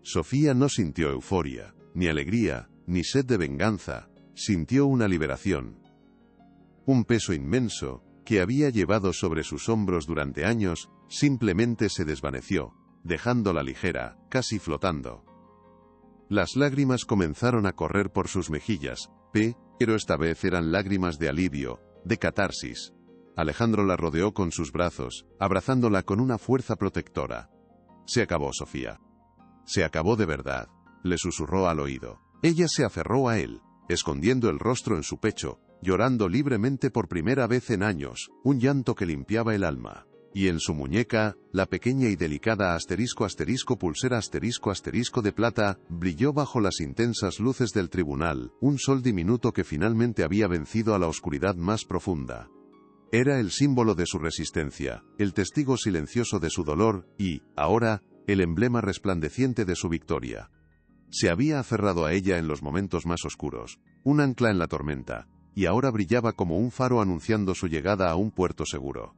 Sofía no sintió euforia, ni alegría, ni sed de venganza, sintió una liberación. Un peso inmenso, que había llevado sobre sus hombros durante años, simplemente se desvaneció, dejándola ligera, casi flotando. Las lágrimas comenzaron a correr por sus mejillas, pero esta vez eran lágrimas de alivio, de catarsis. Alejandro la rodeó con sus brazos, abrazándola con una fuerza protectora. Se acabó, Sofía. Se acabó de verdad, le susurró al oído. Ella se aferró a él, escondiendo el rostro en su pecho, llorando libremente por primera vez en años, un llanto que limpiaba el alma. Y en su muñeca, la pequeña y delicada pulsera de plata, brilló bajo las intensas luces del tribunal, un sol diminuto que finalmente había vencido a la oscuridad más profunda. Era el símbolo de su resistencia, el testigo silencioso de su dolor, y, ahora, el emblema resplandeciente de su victoria. Se había aferrado a ella en los momentos más oscuros, un ancla en la tormenta, y ahora brillaba como un faro anunciando su llegada a un puerto seguro.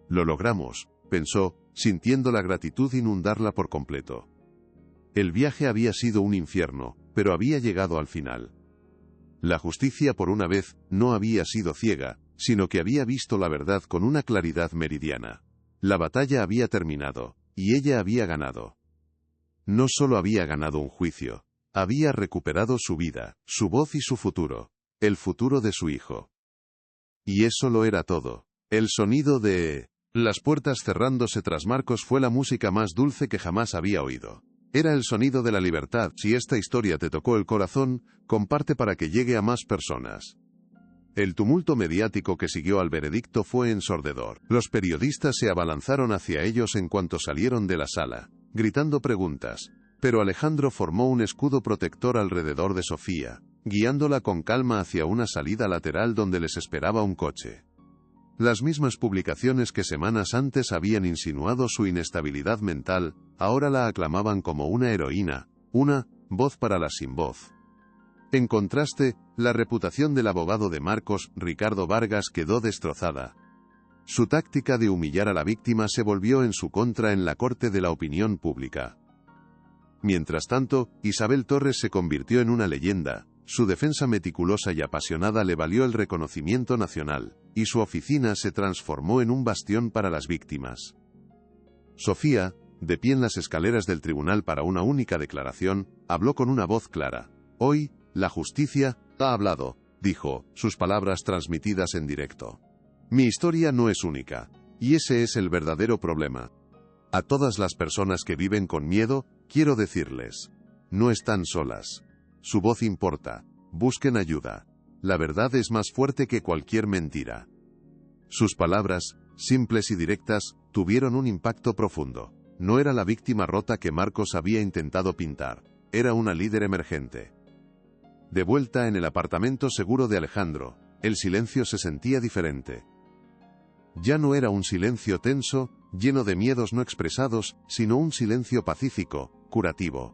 Lo logramos, pensó, sintiendo la gratitud inundarla por completo. El viaje había sido un infierno, pero había llegado al final. La justicia por una vez no había sido ciega, sino que había visto la verdad con una claridad meridiana. La batalla había terminado, y ella había ganado. No solo había ganado un juicio, había recuperado su vida, su voz y su futuro, el futuro de su hijo. Y eso lo era todo. El sonido de las puertas cerrándose tras Marcos fue la música más dulce que jamás había oído. Era el sonido de la libertad. Si esta historia te tocó el corazón, comparte para que llegue a más personas. El tumulto mediático que siguió al veredicto fue ensordecedor. Los periodistas se abalanzaron hacia ellos en cuanto salieron de la sala, gritando preguntas. Pero Alejandro formó un escudo protector alrededor de Sofía, guiándola con calma hacia una salida lateral donde les esperaba un coche. Las mismas publicaciones que semanas antes habían insinuado su inestabilidad mental, ahora la aclamaban como una heroína, una voz para las sin voz. En contraste, la reputación del abogado de Marcos, Ricardo Vargas, quedó destrozada. Su táctica de humillar a la víctima se volvió en su contra en la corte de la opinión pública. Mientras tanto, Isabel Torres se convirtió en una leyenda. Su defensa meticulosa y apasionada le valió el reconocimiento nacional, y su oficina se transformó en un bastión para las víctimas. Sofía, de pie en las escaleras del tribunal para una única declaración, habló con una voz clara. Hoy, la justicia ha hablado, dijo, sus palabras transmitidas en directo. Mi historia no es única, y ese es el verdadero problema. A todas las personas que viven con miedo, quiero decirles, no están solas. Su voz importa. Busquen ayuda. La verdad es más fuerte que cualquier mentira. Sus palabras, simples y directas, tuvieron un impacto profundo. No era la víctima rota que Marcos había intentado pintar. Era una líder emergente. De vuelta en el apartamento seguro de Alejandro, el silencio se sentía diferente. Ya no era un silencio tenso, lleno de miedos no expresados, sino un silencio pacífico, curativo.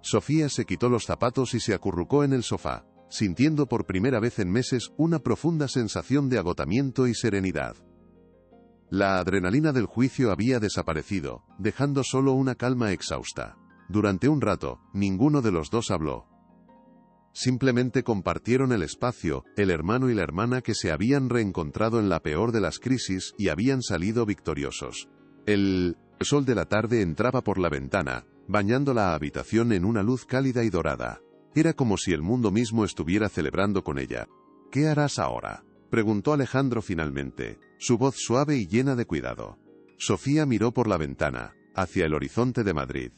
Sofía se quitó los zapatos y se acurrucó en el sofá, sintiendo por primera vez en meses una profunda sensación de agotamiento y serenidad. La adrenalina del juicio había desaparecido, dejando solo una calma exhausta. Durante un rato, ninguno de los dos habló. Simplemente compartieron el espacio, el hermano y la hermana que se habían reencontrado en la peor de las crisis y habían salido victoriosos. El sol de la tarde entraba por la ventana, bañando la habitación en una luz cálida y dorada. Era como si el mundo mismo estuviera celebrando con ella. ¿Qué harás ahora?, preguntó Alejandro finalmente, su voz suave y llena de cuidado. Sofía miró por la ventana, hacia el horizonte de Madrid.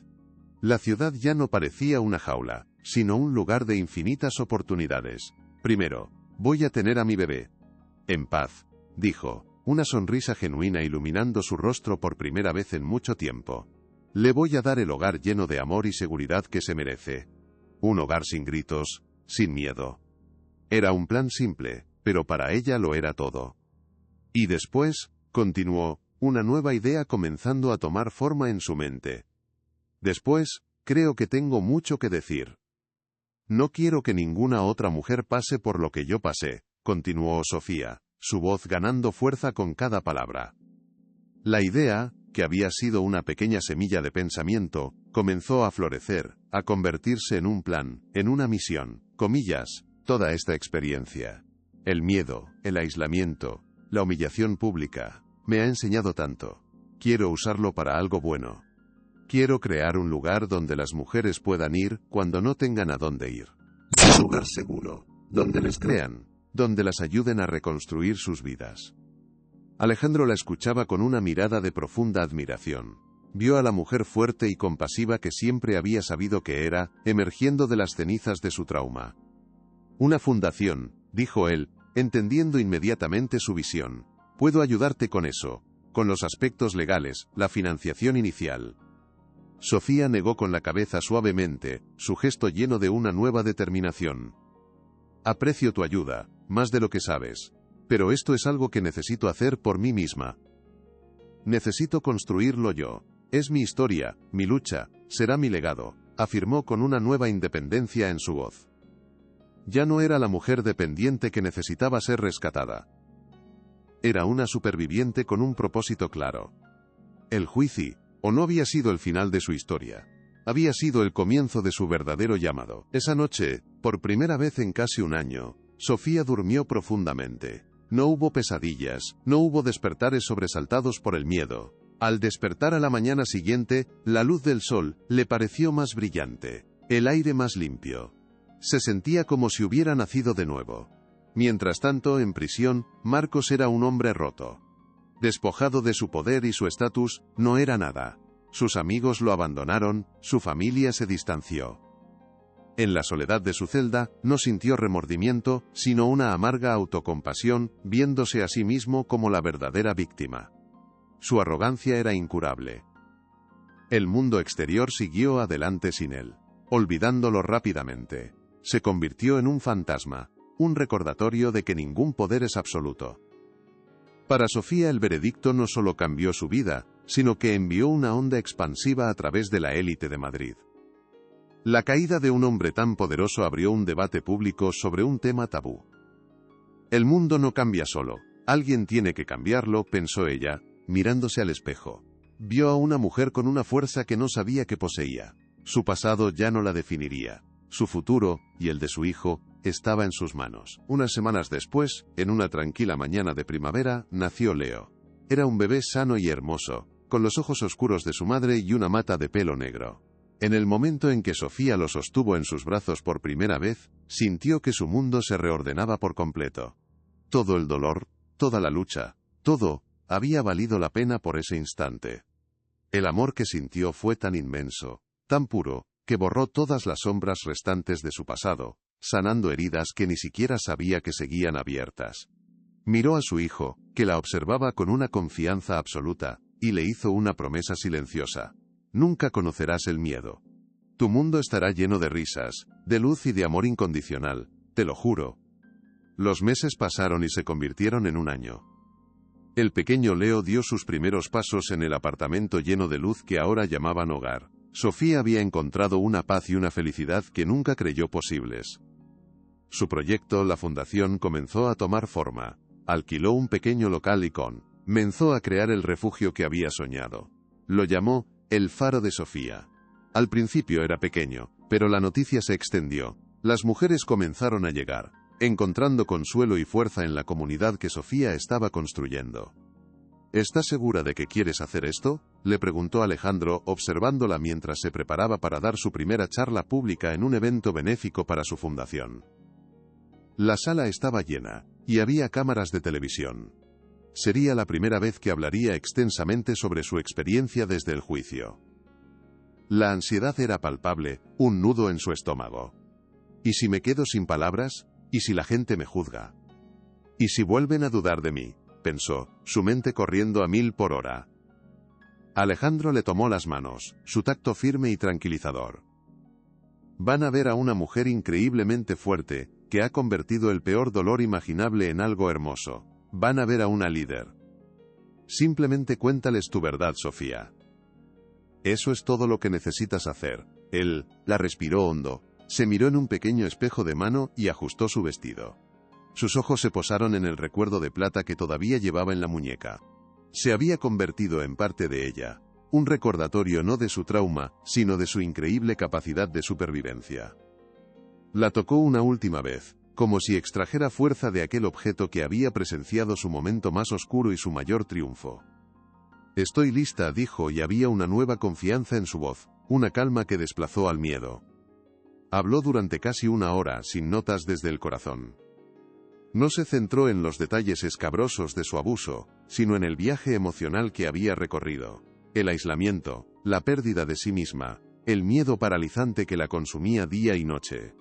La ciudad ya no parecía una jaula, sino un lugar de infinitas oportunidades. Primero, voy a tener a mi bebé. En paz, dijo, una sonrisa genuina iluminando su rostro por primera vez en mucho tiempo. Le voy a dar el hogar lleno de amor y seguridad que se merece. Un hogar sin gritos, sin miedo. Era un plan simple, pero para ella lo era todo. Y después, continuó, una nueva idea comenzando a tomar forma en su mente. Después, creo que tengo mucho que decir. No quiero que ninguna otra mujer pase por lo que yo pasé, continuó Sofía, su voz ganando fuerza con cada palabra. La idea, que había sido una pequeña semilla de pensamiento, comenzó a florecer, a convertirse en un plan, en una misión, comillas, toda esta experiencia. El miedo, el aislamiento, la humillación pública, me ha enseñado tanto. Quiero usarlo para algo bueno. Quiero crear un lugar donde las mujeres puedan ir cuando no tengan a dónde ir. Un lugar seguro, donde les crean, donde las ayuden a reconstruir sus vidas. Alejandro la escuchaba con una mirada de profunda admiración. Vio a la mujer fuerte y compasiva que siempre había sabido que era, emergiendo de las cenizas de su trauma. Una fundación, dijo él, entendiendo inmediatamente su visión. Puedo ayudarte con eso, con los aspectos legales, la financiación inicial. Sofía negó con la cabeza suavemente, su gesto lleno de una nueva determinación. Aprecio tu ayuda, más de lo que sabes. Pero esto es algo que necesito hacer por mí misma. Necesito construirlo yo. Es mi historia, mi lucha, será mi legado, afirmó con una nueva independencia en su voz. Ya no era la mujer dependiente que necesitaba ser rescatada. Era una superviviente con un propósito claro. El juicio, o no había sido el final de su historia. Había sido el comienzo de su verdadero llamado. Esa noche, por primera vez en casi un año, Sofía durmió profundamente. No hubo pesadillas, no hubo despertares sobresaltados por el miedo. Al despertar a la mañana siguiente, la luz del sol le pareció más brillante, el aire más limpio. Se sentía como si hubiera nacido de nuevo. Mientras tanto, en prisión, Marcos era un hombre roto. Despojado de su poder y su estatus, no era nada. Sus amigos lo abandonaron, su familia se distanció. En la soledad de su celda, no sintió remordimiento, sino una amarga autocompasión, viéndose a sí mismo como la verdadera víctima. Su arrogancia era incurable. El mundo exterior siguió adelante sin él, olvidándolo rápidamente. Se convirtió en un fantasma, un recordatorio de que ningún poder es absoluto. Para Sofía el veredicto no solo cambió su vida, sino que envió una onda expansiva a través de la élite de Madrid. La caída de un hombre tan poderoso abrió un debate público sobre un tema tabú. El mundo no cambia solo, alguien tiene que cambiarlo, pensó ella, mirándose al espejo. Vio a una mujer con una fuerza que no sabía que poseía. Su pasado ya no la definiría. Su futuro, y el de su hijo, estaba en sus manos. Unas semanas después, en una tranquila mañana de primavera, nació Leo. Era un bebé sano y hermoso, con los ojos oscuros de su madre y una mata de pelo negro. En el momento en que Sofía lo sostuvo en sus brazos por primera vez, sintió que su mundo se reordenaba por completo. Todo el dolor, toda la lucha, todo, había valido la pena por ese instante. El amor que sintió fue tan inmenso, tan puro, que borró todas las sombras restantes de su pasado, sanando heridas que ni siquiera sabía que seguían abiertas. Miró a su hijo, que la observaba con una confianza absoluta, y le hizo una promesa silenciosa. Nunca conocerás el miedo. Tu mundo estará lleno de risas, de luz y de amor incondicional, te lo juro. Los meses pasaron y se convirtieron en un año. El pequeño Leo dio sus primeros pasos en el apartamento lleno de luz que ahora llamaban hogar. Sofía había encontrado una paz y una felicidad que nunca creyó posibles. Su proyecto, la fundación, comenzó a tomar forma. Alquiló un pequeño local y comenzó a crear el refugio que había soñado. Lo llamó El Faro de Sofía. Al principio era pequeño, pero la noticia se extendió. Las mujeres comenzaron a llegar, encontrando consuelo y fuerza en la comunidad que Sofía estaba construyendo. ¿Estás segura de que quieres hacer esto?, le preguntó Alejandro, observándola mientras se preparaba para dar su primera charla pública en un evento benéfico para su fundación. La sala estaba llena, y había cámaras de televisión. Sería la primera vez que hablaría extensamente sobre su experiencia desde el juicio. La ansiedad era palpable, un nudo en su estómago. ¿Y si me quedo sin palabras? ¿Y si la gente me juzga? ¿Y si vuelven a dudar de mí?, pensó, su mente corriendo a 1000 por hora. Alejandro le tomó las manos, su tacto firme y tranquilizador. Van a ver a una mujer increíblemente fuerte, que ha convertido el peor dolor imaginable en algo hermoso. Van a ver a una líder. Simplemente cuéntales tu verdad, Sofía. Eso es todo lo que necesitas hacer. Él la respiró hondo, se miró en un pequeño espejo de mano y ajustó su vestido. Sus ojos se posaron en el recuerdo de plata que todavía llevaba en la muñeca. Se había convertido en parte de ella, un recordatorio no de su trauma, sino de su increíble capacidad de supervivencia. La tocó una última vez, como si extrajera fuerza de aquel objeto que había presenciado su momento más oscuro y su mayor triunfo. Estoy lista, dijo, y había una nueva confianza en su voz, una calma que desplazó al miedo. Habló durante casi una hora, sin notas desde el corazón. No se centró en los detalles escabrosos de su abuso, sino en el viaje emocional que había recorrido. El aislamiento, la pérdida de sí misma, el miedo paralizante que la consumía día y noche.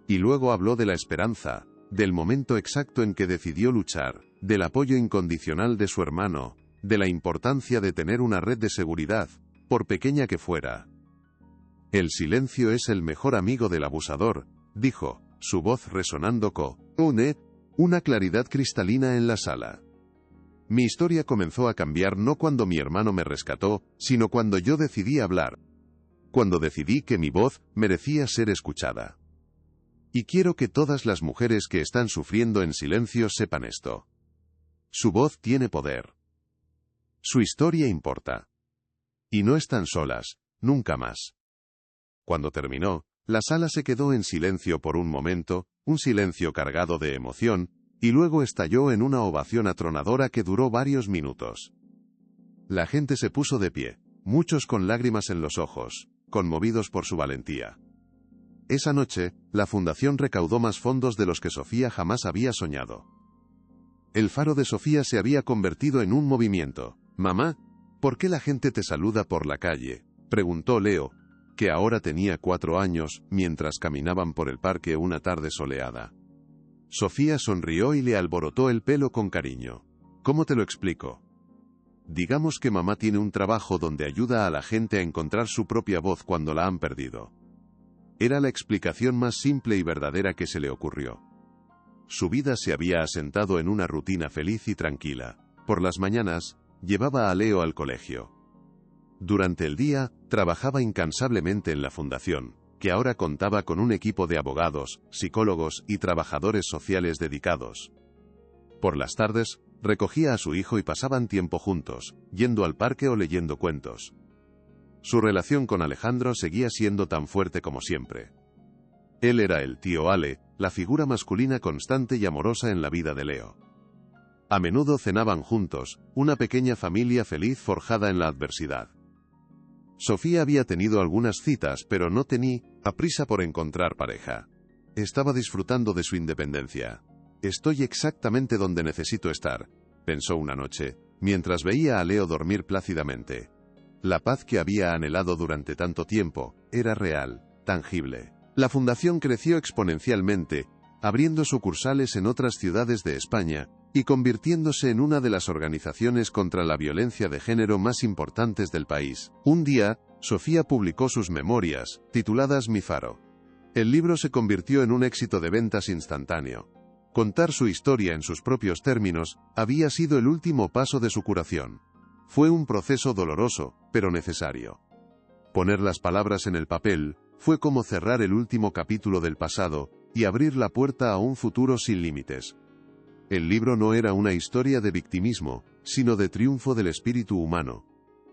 Y luego habló de la esperanza, del momento exacto en que decidió luchar, del apoyo incondicional de su hermano, de la importancia de tener una red de seguridad, por pequeña que fuera. El silencio es el mejor amigo del abusador, dijo, su voz resonando con una claridad cristalina en la sala. Mi historia comenzó a cambiar no cuando mi hermano me rescató, sino cuando yo decidí hablar. Cuando decidí que mi voz merecía ser escuchada. Y quiero que todas las mujeres que están sufriendo en silencio sepan esto. Su voz tiene poder. Su historia importa. Y no están solas, nunca más. Cuando terminó, la sala se quedó en silencio por un momento, un silencio cargado de emoción, Y luego estalló en una ovación atronadora que duró varios minutos. La gente se puso de pie, muchos con lágrimas en los ojos, conmovidos por su valentía. Esa noche, la fundación recaudó más fondos de los que Sofía jamás había soñado. El faro de Sofía se había convertido en un movimiento. «Mamá, ¿por qué la gente te saluda por la calle?», preguntó Leo, que ahora tenía 4 años, mientras caminaban por el parque una tarde soleada. Sofía sonrió y le alborotó el pelo con cariño. «¿Cómo te lo explico? Digamos que mamá tiene un trabajo donde ayuda a la gente a encontrar su propia voz cuando la han perdido». Era la explicación más simple y verdadera que se le ocurrió. Su vida se había asentado en una rutina feliz y tranquila. Por las mañanas, llevaba a Leo al colegio. Durante el día, trabajaba incansablemente en la fundación, que ahora contaba con un equipo de abogados, psicólogos y trabajadores sociales dedicados. Por las tardes, recogía a su hijo y pasaban tiempo juntos, yendo al parque o leyendo cuentos. Su relación con Alejandro seguía siendo tan fuerte como siempre. Él era el tío Ale, la figura masculina constante y amorosa en la vida de Leo. A menudo cenaban juntos, una pequeña familia feliz forjada en la adversidad. Sofía había tenido algunas citas, pero no tenía prisa por encontrar pareja. Estaba disfrutando de su independencia. «Estoy exactamente donde necesito estar», pensó una noche, mientras veía a Leo dormir plácidamente. La paz que había anhelado durante tanto tiempo era real, tangible. La fundación creció exponencialmente, abriendo sucursales en otras ciudades de España y convirtiéndose en una de las organizaciones contra la violencia de género más importantes del país. Un día, Sofía publicó sus memorias, tituladas Mi Faro. El libro se convirtió en un éxito de ventas instantáneo. Contar su historia en sus propios términos había sido el último paso de su curación. Fue un proceso doloroso, pero necesario. Poner las palabras en el papel fue como cerrar el último capítulo del pasado y abrir la puerta a un futuro sin límites. El libro no era una historia de victimismo, sino de triunfo del espíritu humano.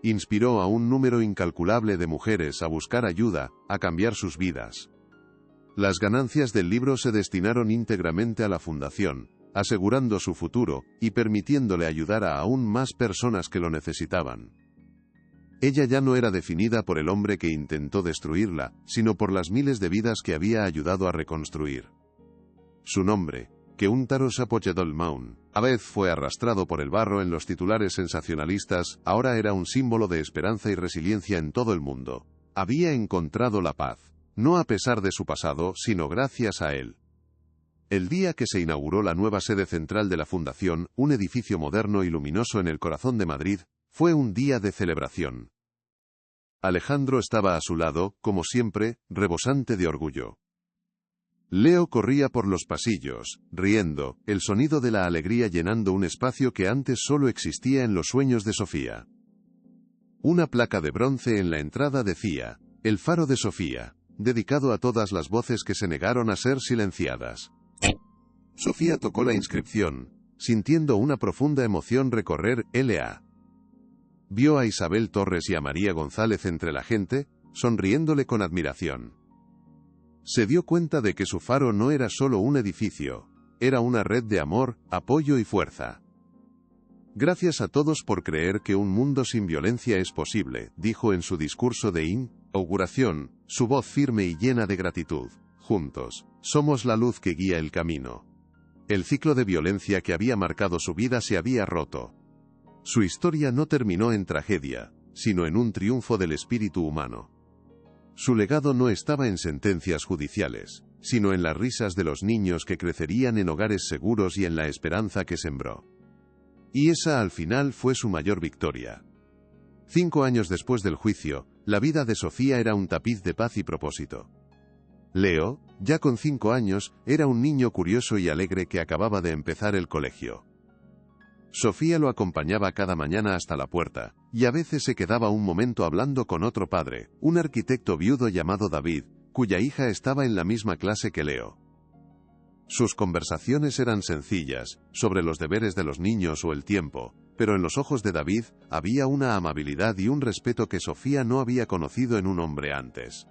Inspiró a un número incalculable de mujeres a buscar ayuda, a cambiar sus vidas. Las ganancias del libro se destinaron íntegramente a la fundación, asegurando su futuro y permitiéndole ayudar a aún más personas que lo necesitaban. Ella ya no era definida por el hombre que intentó destruirla, sino por las miles de vidas que había ayudado a reconstruir. Su nombre, que un Taro Sapochedol Maun, a vez fue arrastrado por el barro en los titulares sensacionalistas, ahora era un símbolo de esperanza y resiliencia en todo el mundo. Había encontrado la paz, no a pesar de su pasado, sino gracias a él. El día que se inauguró la nueva sede central de la Fundación, un edificio moderno y luminoso en el corazón de Madrid, fue un día de celebración. Alejandro estaba a su lado, como siempre, rebosante de orgullo. Leo corría por los pasillos, riendo, el sonido de la alegría llenando un espacio que antes solo existía en los sueños de Sofía. Una placa de bronce en la entrada decía, «El faro de Sofía», dedicado a todas las voces que se negaron a ser silenciadas. Sofía tocó la inscripción, sintiendo una profunda emoción recorrer L.A. Vio a Isabel Torres y a María González entre la gente, sonriéndole con admiración. Se dio cuenta de que su faro no era solo un edificio, era una red de amor, apoyo y fuerza. «Gracias a todos por creer que un mundo sin violencia es posible», dijo en su discurso de inauguración, su voz firme y llena de gratitud. «Juntos, somos la luz que guía el camino». El ciclo de violencia que había marcado su vida se había roto. Su historia no terminó en tragedia, sino en un triunfo del espíritu humano. Su legado no estaba en sentencias judiciales, sino en las risas de los niños que crecerían en hogares seguros y en la esperanza que sembró. Y esa al final fue su mayor victoria. 5 años después del juicio, la vida de Sofía era un tapiz de paz y propósito. Leo, ya con 5 años, era un niño curioso y alegre que acababa de empezar el colegio. Sofía lo acompañaba cada mañana hasta la puerta, y a veces se quedaba un momento hablando con otro padre, un arquitecto viudo llamado David, cuya hija estaba en la misma clase que Leo. Sus conversaciones eran sencillas, sobre los deberes de los niños o el tiempo, pero en los ojos de David había una amabilidad y un respeto que Sofía no había conocido en un hombre antes.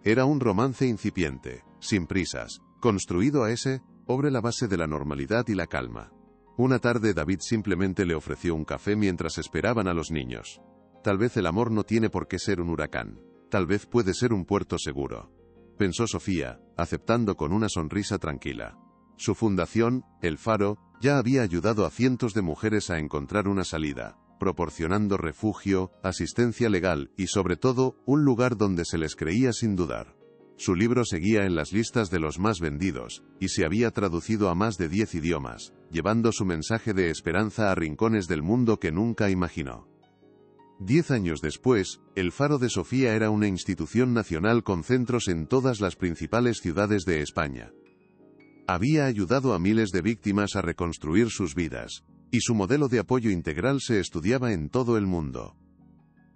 Era un romance incipiente, sin prisas, construido a ese sobre la base de la normalidad y la calma. Una tarde David simplemente le ofreció un café mientras esperaban a los niños. Tal vez el amor no tiene por qué ser un huracán. Tal vez puede ser un puerto seguro, pensó Sofía, aceptando con una sonrisa tranquila. Su fundación, El Faro, ya había ayudado a cientos de mujeres a encontrar una salida, proporcionando refugio, asistencia legal y sobre todo, un lugar donde se les creía sin dudar. Su libro seguía en las listas de los más vendidos, y se había traducido a más de 10 idiomas, llevando su mensaje de esperanza a rincones del mundo que nunca imaginó. 10 años después, El Faro de Sofía era una institución nacional con centros en todas las principales ciudades de España. Había ayudado a miles de víctimas a reconstruir sus vidas, y su modelo de apoyo integral se estudiaba en todo el mundo.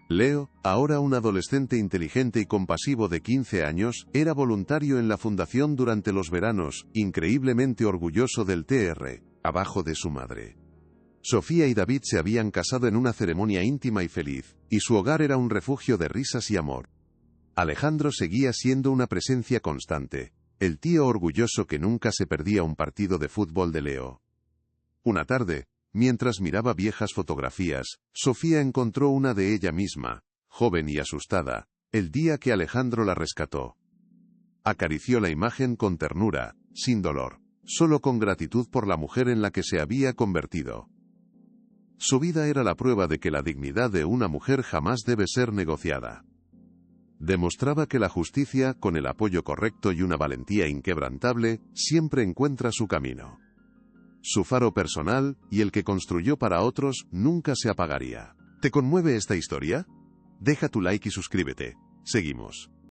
Leo, ahora un adolescente inteligente y compasivo de 15 años, era voluntario en la fundación durante los veranos, increíblemente orgulloso del Tr. abajo de su madre. Sofía y David se habían casado en una ceremonia íntima y feliz, y su hogar era un refugio de risas y amor. Alejandro seguía siendo una presencia constante, el tío orgulloso que nunca se perdía un partido de fútbol de Leo. Una tarde, mientras miraba viejas fotografías, Sofía encontró una de ella misma, joven y asustada, el día que Alejandro la rescató. Acarició la imagen con ternura, sin dolor, solo con gratitud por la mujer en la que se había convertido. Su vida era la prueba de que la dignidad de una mujer jamás debe ser negociada. Demostraba que la justicia, con el apoyo correcto y una valentía inquebrantable, siempre encuentra su camino. Su faro personal, y el que construyó para otros, nunca se apagaría. ¿Te conmueve esta historia? Deja tu like y suscríbete. Seguimos.